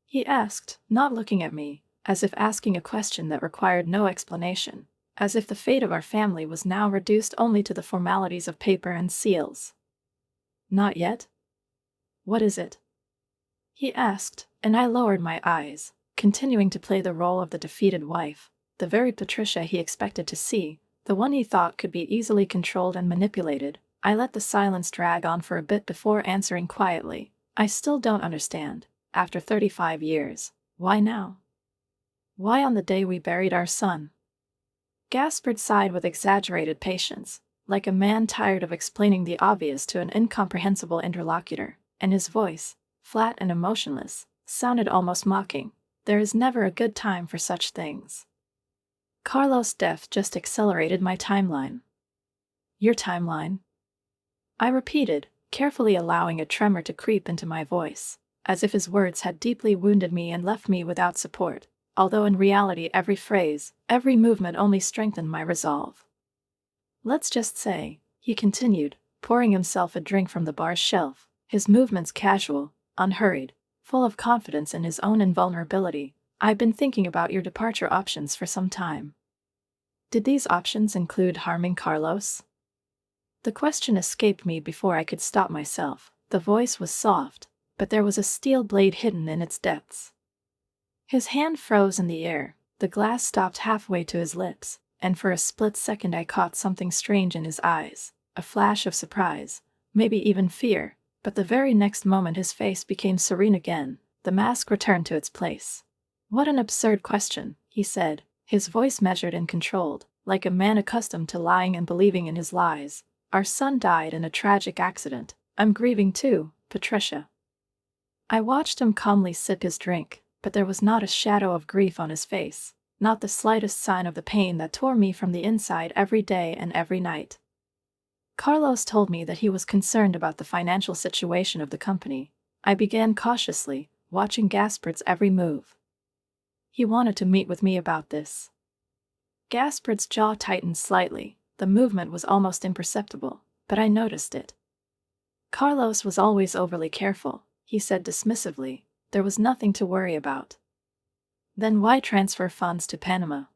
he asked, not looking at me, as if asking a question that required no explanation, as if the fate of our family was now reduced only to the formalities of paper and seals. "Not yet?" "What is it?" he asked, and I lowered my eyes, continuing to play the role of the defeated wife, the very Patricia he expected to see, the one he thought could be easily controlled and manipulated. I let the silence drag on for a bit before answering quietly, "I still don't understand. After 35 years, why now? Why on the day we buried our son?" Gaspard sighed with exaggerated patience, like a man tired of explaining the obvious to an incomprehensible interlocutor, and his voice, flat and emotionless, sounded almost mocking. "There is never a good time for such things. Carlos' death just accelerated my timeline." "Your timeline?" I repeated, carefully allowing a tremor to creep into my voice, as if his words had deeply wounded me and left me without support, although in reality every phrase, every movement only strengthened my resolve. "Let's just say," he continued, pouring himself a drink from the bar's shelf, his movements casual, unhurried, full of confidence in his own invulnerability, "I've been thinking about your departure options for some time. Did these options include harming Carlos?" The question escaped me before I could stop myself. The voice was soft, but there was a steel blade hidden in its depths. His hand froze in the air, the glass stopped halfway to his lips, and for a split second I caught something strange in his eyes, a flash of surprise, maybe even fear, but the very next moment his face became serene again, the mask returned to its place. "What an absurd question," he said, his voice measured and controlled, like a man accustomed to lying and believing in his lies. "Our son died in a tragic accident. I'm grieving too, Patricia." I watched him calmly sip his drink, but there was not a shadow of grief on his face, not the slightest sign of the pain that tore me from the inside every day and every night. "Carlos told me that he was concerned about the financial situation of the company." I began cautiously, watching Gaspard's every move. "He wanted to meet with me about this." Gaspard's jaw tightened slightly, the movement was almost imperceptible, but I noticed it. "Carlos was always overly careful," he said dismissively. "There was nothing to worry about." "Then why transfer funds to Panama?"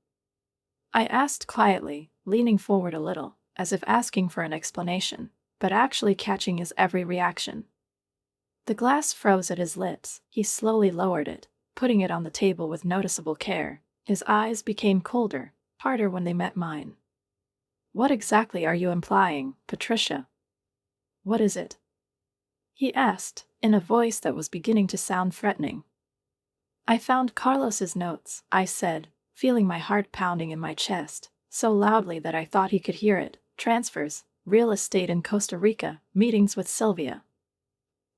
I asked quietly, leaning forward a little, as if asking for an explanation, but actually catching his every reaction. The glass froze at his lips. He slowly lowered it, putting it on the table with noticeable care. His eyes became colder, harder when they met mine. "What exactly are you implying, Patricia?" What is it? He asked, in a voice that was beginning to sound threatening. I found Carlos's notes, I said, feeling my heart pounding in my chest, so loudly that I thought he could hear it. Transfers, real estate in Costa Rica, meetings with Sylvia.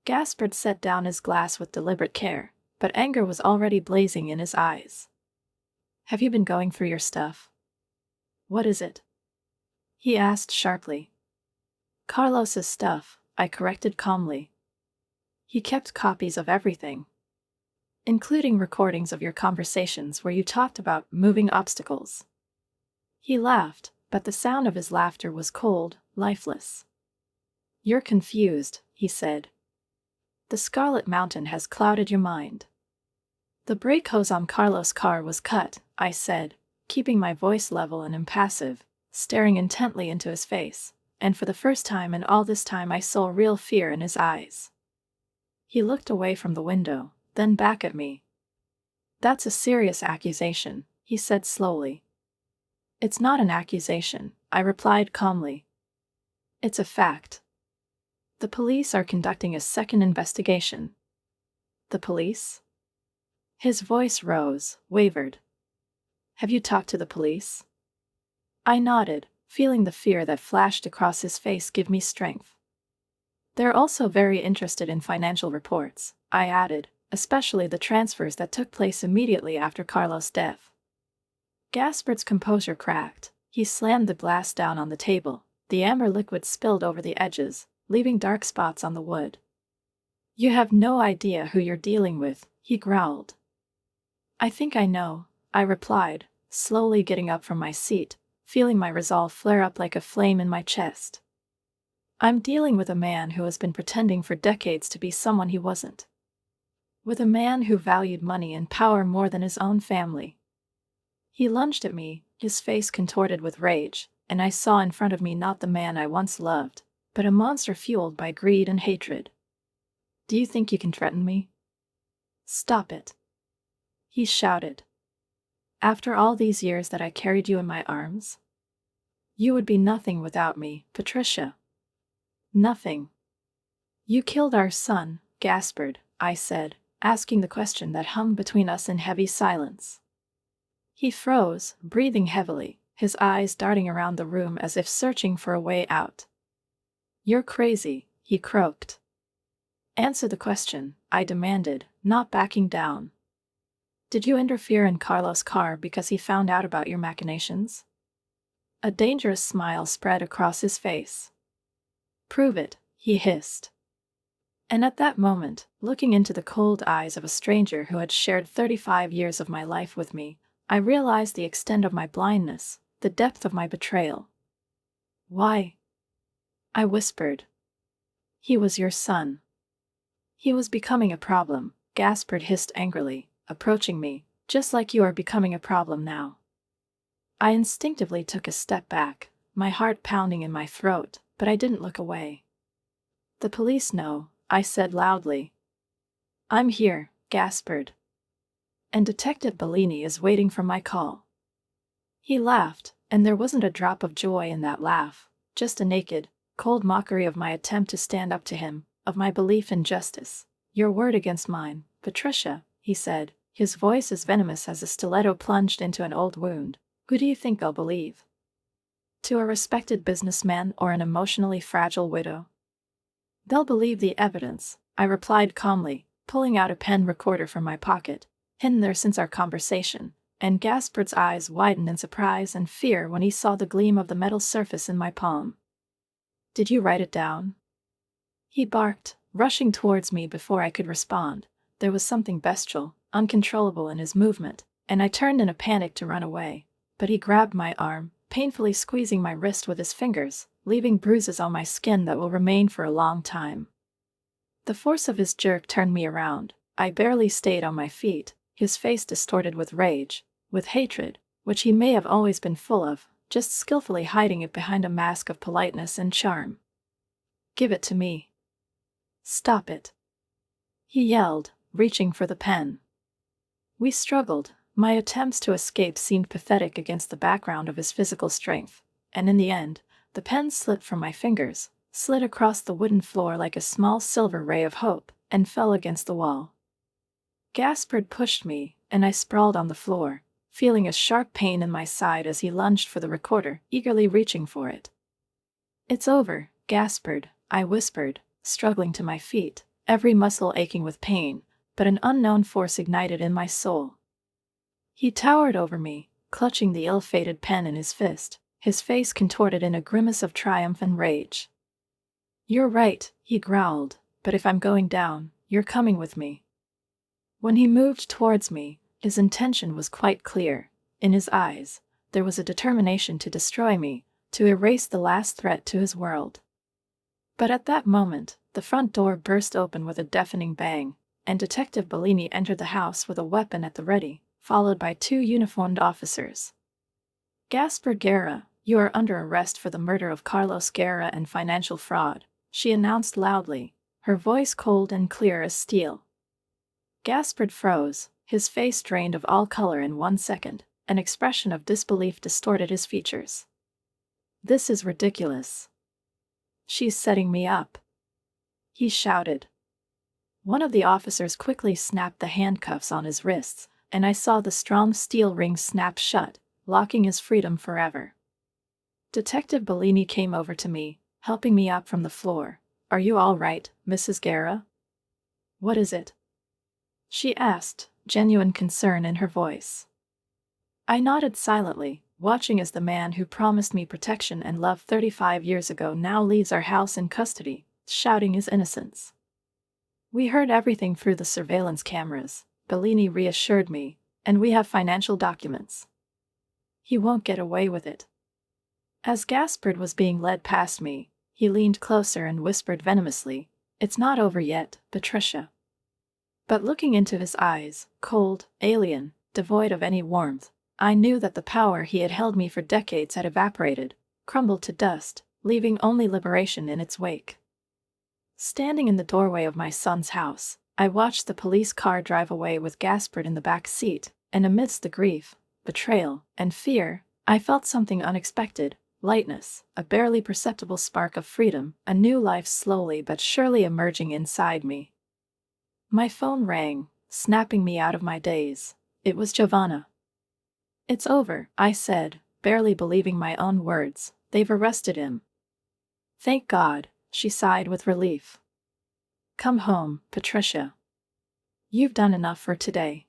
Gaspard set down his glass with deliberate care, but anger was already blazing in his eyes. Have you been going through your stuff? What is it? He asked sharply. Carlos's stuff, I corrected calmly. He kept copies of everything, including recordings of your conversations where you talked about moving obstacles. He laughed, but the sound of his laughter was cold, lifeless. You're confused, he said. The Scarlet Mountain has clouded your mind. The brake hose on Carlos' car was cut, I said, keeping my voice level and impassive, staring intently into his face, and for the first time in all this time I saw real fear in his eyes. He looked away from the window, then back at me. That's a serious accusation, he said slowly. It's not an accusation, I replied calmly. It's a fact. The police are conducting a second investigation. The police? His voice rose, wavered. Have you talked to the police? I nodded, feeling the fear that flashed across his face give me strength. They're also very interested in financial reports, I added, especially the transfers that took place immediately after Carlos' death. Gaspard's composure cracked. He slammed the glass down on the table. The amber liquid spilled over the edges, leaving dark spots on the wood. You have no idea who you're dealing with, he growled. I think I know, I replied, slowly getting up from my seat, feeling my resolve flare up like a flame in my chest. I'm dealing with a man who has been pretending for decades to be someone he wasn't. With a man who valued money and power more than his own family. He lunged at me, his face contorted with rage, and I saw in front of me not the man I once loved, but a monster fueled by greed and hatred. Do you think you can threaten me? Stop it. He shouted. After all these years that I carried you in my arms? You would be nothing without me, Patricia. Nothing. You killed our son, Gaspard, I said, asking the question that hung between us in heavy silence. He froze, breathing heavily, his eyes darting around the room as if searching for a way out. You're crazy, he croaked. Answer the question, I demanded, not backing down. Did you interfere in Carlos' car because he found out about your machinations? A dangerous smile spread across his face. Prove it, he hissed. And at that moment, looking into the cold eyes of a stranger who had shared 35 years of my life with me, I realized the extent of my blindness, the depth of my betrayal. Why? I whispered. He was your son. He was becoming a problem, Gaspard hissed angrily, approaching me, just like you are becoming a problem now. I instinctively took a step back, my heart pounding in my throat, but I didn't look away. The police know, I said loudly. I'm here, Gaspard. And Detective Bellini is waiting for my call. He laughed, and there wasn't a drop of joy in that laugh, just a naked, cold mockery of my attempt to stand up to him, of my belief in justice. Your word against mine, Patricia, he said, his voice as venomous as a stiletto plunged into an old wound. Who do you think I'll believe? To a respected businessman or an emotionally fragile widow? They'll believe the evidence, I replied calmly, pulling out a pen recorder from my pocket, hidden there since our conversation, and Gaspard's eyes widened in surprise and fear when he saw the gleam of the metal surface in my palm. Did you write it down? He barked, rushing towards me before I could respond. There was something bestial, uncontrollable in his movement, and I turned in a panic to run away, but he grabbed my arm, painfully squeezing my wrist with his fingers, leaving bruises on my skin that will remain for a long time. The force of his jerk turned me around. I barely stayed on my feet, his face distorted with rage, with hatred, which he may have always been full of, just skillfully hiding it behind a mask of politeness and charm. Give it to me. Stop it. He yelled, reaching for the pen. We struggled. My attempts to escape seemed pathetic against the background of his physical strength, and in the end, the pen slipped from my fingers, slid across the wooden floor like a small silver ray of hope, and fell against the wall. Gaspard pushed me, and I sprawled on the floor, feeling a sharp pain in my side as he lunged for the recorder, eagerly reaching for it. "It's over, Gaspard," I whispered, struggling to my feet, every muscle aching with pain, but an unknown force ignited in my soul. He towered over me, clutching the ill-fated pen in his fist, his face contorted in a grimace of triumph and rage. "You're right," he growled, "but if I'm going down, you're coming with me." When he moved towards me, his intention was quite clear. In his eyes, there was a determination to destroy me, to erase the last threat to his world. But at that moment, the front door burst open with a deafening bang, and Detective Bellini entered the house with a weapon at the ready, followed by 2 uniformed officers. "Gaspard Guerra, you are under arrest for the murder of Carlos Guerra and financial fraud," she announced loudly, her voice cold and clear as steel. Gaspard froze, his face drained of all color in 1 second. An expression of disbelief distorted his features. "This is ridiculous. She's setting me up," he shouted. One of the officers quickly snapped the handcuffs on his wrists, and I saw the strong steel ring snap shut, locking his freedom forever. Detective Bellini came over to me, helping me up from the floor. "Are you all right, Mrs. Guerra?" "What is it?" she asked, genuine concern in her voice. I nodded silently, watching as the man who promised me protection and love 35 years ago now leaves our house in custody, shouting his innocence. "We heard everything through the surveillance cameras," Bellini reassured me, "and we have financial documents. He won't get away with it." As Gaspard was being led past me, he leaned closer and whispered venomously, "It's not over yet, Patricia." But looking into his eyes, cold, alien, devoid of any warmth, I knew that the power he had held me for decades had evaporated, crumbled to dust, leaving only liberation in its wake. Standing in the doorway of my son's house, I watched the police car drive away with Gaspard in the back seat, and amidst the grief, betrayal, and fear, I felt something unexpected: lightness, a barely perceptible spark of freedom, a new life slowly but surely emerging inside me. My phone rang, snapping me out of my daze. It was Giovanna. "It's over," I said, barely believing my own words. "They've arrested him." "Thank God," she sighed with relief. "Come home, Patricia. You've done enough for today."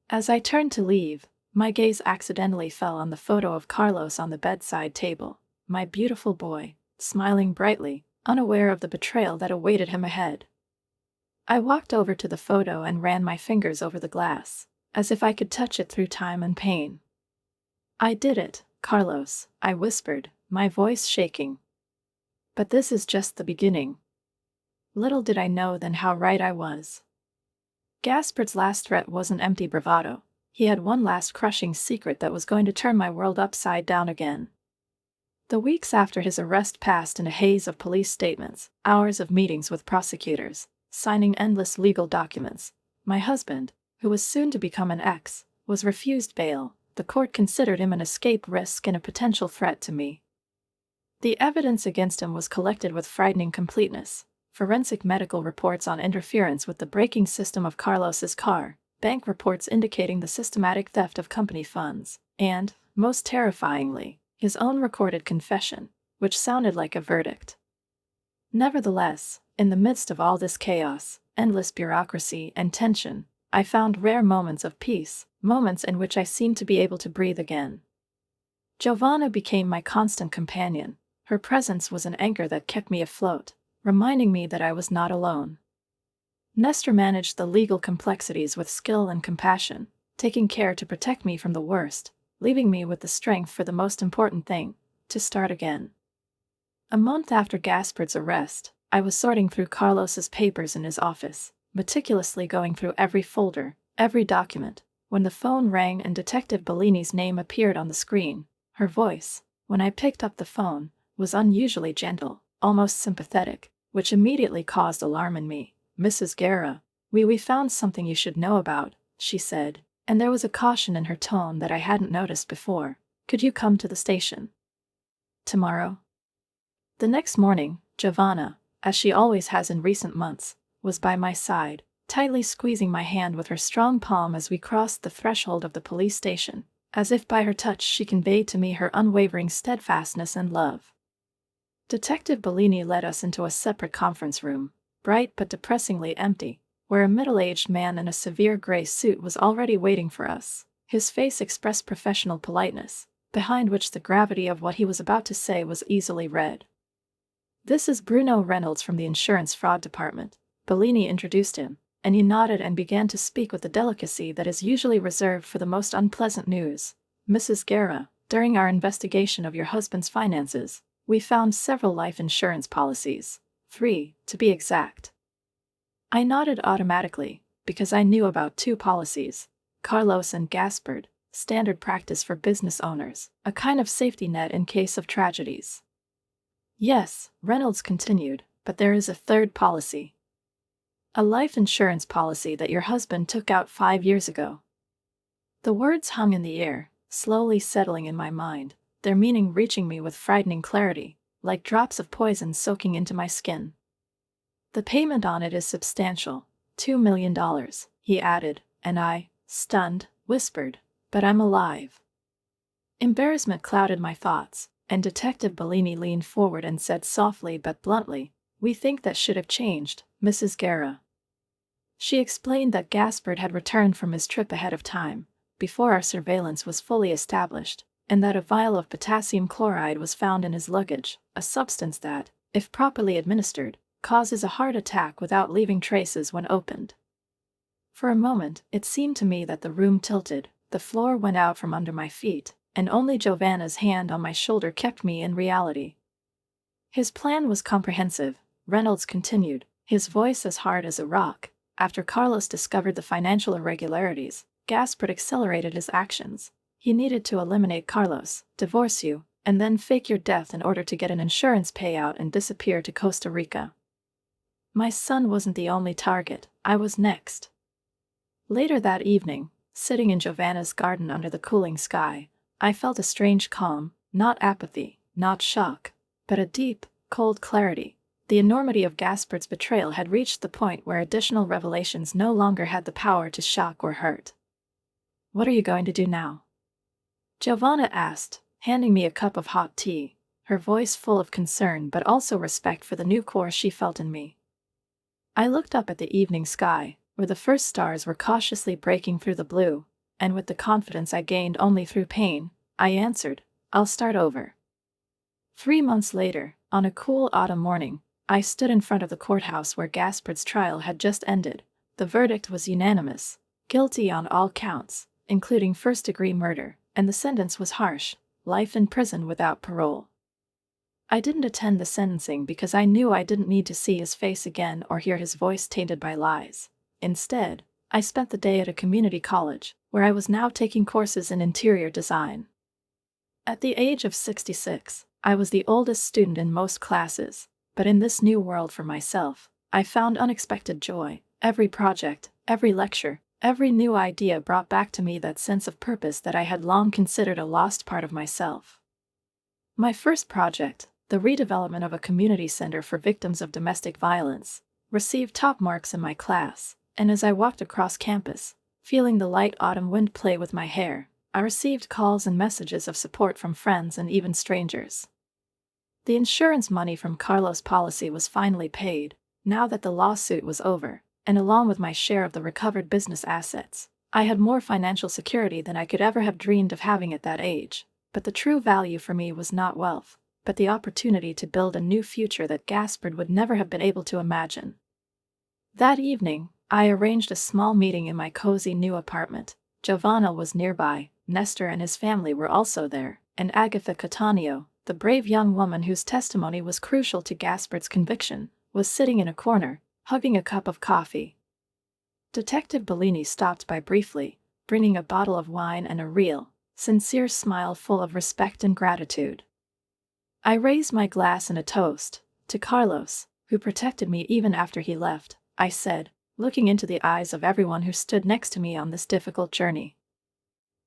As I turned to leave, my gaze accidentally fell on the photo of Carlos on the bedside table, my beautiful boy, smiling brightly, unaware of the betrayal that awaited him ahead. I walked over to the photo and ran my fingers over the glass, as if I could touch it through time and pain. "I did it, Carlos," I whispered, my voice shaking. "But this is just the beginning." Little did I know then how right I was. Gaspard's last threat wasn't empty bravado. He had one last crushing secret that was going to turn my world upside down again. The weeks after his arrest passed in a haze of police statements, hours of meetings with prosecutors, signing endless legal documents. My husband, who was soon to become an ex, was refused bail. The court considered him an escape risk and a potential threat to me. The evidence against him was collected with frightening completeness: forensic medical reports on interference with the braking system of Carlos's car, bank reports indicating the systematic theft of company funds, and, most terrifyingly, his own recorded confession, which sounded like a verdict. Nevertheless, in the midst of all this chaos, endless bureaucracy, and tension, I found rare moments of peace, moments in which I seemed to be able to breathe again. Giovanna became my constant companion. Her presence was an anchor that kept me afloat, reminding me that I was not alone. Nestor managed the legal complexities with skill and compassion, taking care to protect me from the worst, leaving me with the strength for the most important thing: to start again. A month after Gaspard's arrest, I was sorting through Carlos's papers in his office, meticulously going through every folder, every document, when the phone rang and Detective Bellini's name appeared on the screen. Her voice, when I picked up the phone, was unusually gentle, almost sympathetic, which immediately caused alarm in me. "Mrs. Guerra, we found something you should know about," she said, and there was a caution in her tone that I hadn't noticed before. "Could you come to the station tomorrow?" The next morning, Giovanna, as she always has in recent months, was by my side, tightly squeezing my hand with her strong palm as we crossed the threshold of the police station, as if by her touch she conveyed to me her unwavering steadfastness and love. Detective Bellini led us into a separate conference room, bright but depressingly empty, where a middle-aged man in a severe gray suit was already waiting for us. His face expressed professional politeness, behind which the gravity of what he was about to say was easily read. "This is Bruno Reynolds from the Insurance Fraud Department," Bellini introduced him, and he nodded and began to speak with the delicacy that is usually reserved for the most unpleasant news. "Mrs. Guerra, during our investigation of your husband's finances, we found several life insurance policies. 3, to be exact." I nodded automatically, because I knew about 2 policies, Carlos and Gaspard, standard practice for business owners, a kind of safety net in case of tragedies. "Yes," Reynolds continued, "but there is a 3rd policy. A life insurance policy that your husband took out 5 years ago." The words hung in the air, slowly settling in my mind, their meaning reaching me with frightening clarity, like drops of poison soaking into my skin. "The payment on it is substantial, $2 million, he added, and I, stunned, whispered, "But I'm alive." Embarrassment clouded my thoughts, and Detective Bellini leaned forward and said softly but bluntly, "We think that should have changed, Mrs. Guerra." She explained that Gaspard had returned from his trip ahead of time, before our surveillance was fully established, and that a vial of potassium chloride was found in his luggage, a substance that, if properly administered, causes a heart attack without leaving traces when opened. For a moment, it seemed to me that the room tilted, the floor went out from under my feet, and only Giovanna's hand on my shoulder kept me in reality. "His plan was comprehensive," Reynolds continued, his voice as hard as a rock. "After Carlos discovered the financial irregularities, Gaspard accelerated his actions. He needed to eliminate Carlos, divorce you, and then fake your death in order to get an insurance payout and disappear to Costa Rica. My son wasn't the only target, I was next." Later that evening, sitting in Giovanna's garden under the cooling sky, I felt a strange calm, not apathy, not shock, but a deep, cold clarity. The enormity of Gaspard's betrayal had reached the point where additional revelations no longer had the power to shock or hurt. "What are you going to do now?" Giovanna asked, handing me a cup of hot tea, her voice full of concern but also respect for the new core she felt in me. I looked up at the evening sky, where the first stars were cautiously breaking through the blue, and with the confidence I gained only through pain, I answered, "I'll start over." 3 months later, on a cool autumn morning, I stood in front of the courthouse where Gaspard's trial had just ended. The verdict was unanimous, guilty on all counts, including first-degree murder, and the sentence was harsh, life in prison without parole. I didn't attend the sentencing because I knew I didn't need to see his face again or hear his voice tainted by lies. Instead, I spent the day at a community college, where I was now taking courses in interior design. At the age of 66, I was the oldest student in most classes, but in this new world for myself, I found unexpected joy. Every project, every lecture, every new idea brought back to me that sense of purpose that I had long considered a lost part of myself. My first project, the redevelopment of a community center for victims of domestic violence, received top marks in my class, and as I walked across campus, feeling the light autumn wind play with my hair, I received calls and messages of support from friends and even strangers. The insurance money from Carlos' policy was finally paid, now that the lawsuit was over, and along with my share of the recovered business assets, I had more financial security than I could ever have dreamed of having at that age. But the true value for me was not wealth, but the opportunity to build a new future that Gaspard would never have been able to imagine. That evening, I arranged a small meeting in my cozy new apartment. Giovanna was nearby, Nestor and his family were also there, and Agatha Cattaneo, the brave young woman whose testimony was crucial to Gaspard's conviction, was sitting in a corner, hugging a cup of coffee. Detective Bellini stopped by briefly, bringing a bottle of wine and a real, sincere smile full of respect and gratitude. I raised my glass in a toast, to Carlos, who protected me even after he left, I said, looking into the eyes of everyone who stood next to me on this difficult journey.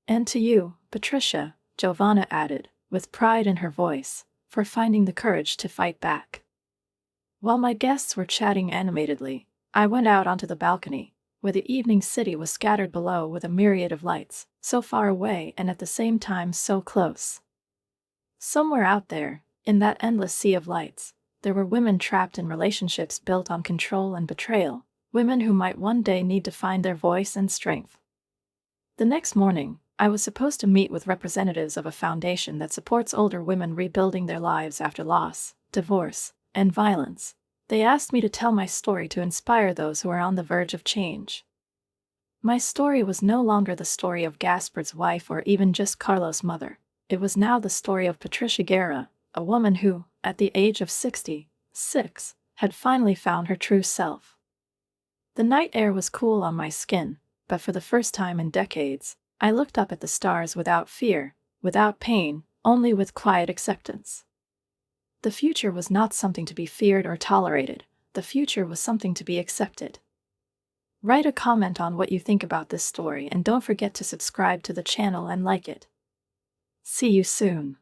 "And to you, Patricia," Giovanna added, with pride in her voice, "for finding the courage to fight back." While my guests were chatting animatedly, I went out onto the balcony, where the evening city was scattered below with a myriad of lights, so far away and at the same time so close. Somewhere out there, in that endless sea of lights, there were women trapped in relationships built on control and betrayal, women who might one day need to find their voice and strength. The next morning, I was supposed to meet with representatives of a foundation that supports older women rebuilding their lives after loss, divorce, and violence. They asked me to tell my story to inspire those who are on the verge of change. My story was no longer the story of Gaspard's wife or even just Carlos' mother. It was now the story of Patricia Guerra, a woman who, at the age of 66, had finally found her true self. The night air was cool on my skin, but for the first time in decades, I looked up at the stars without fear, without pain, only with quiet acceptance. The future was not something to be feared or tolerated. The future was something to be accepted. Write a comment on what you think about this story and don't forget to subscribe to the channel and like it. See you soon.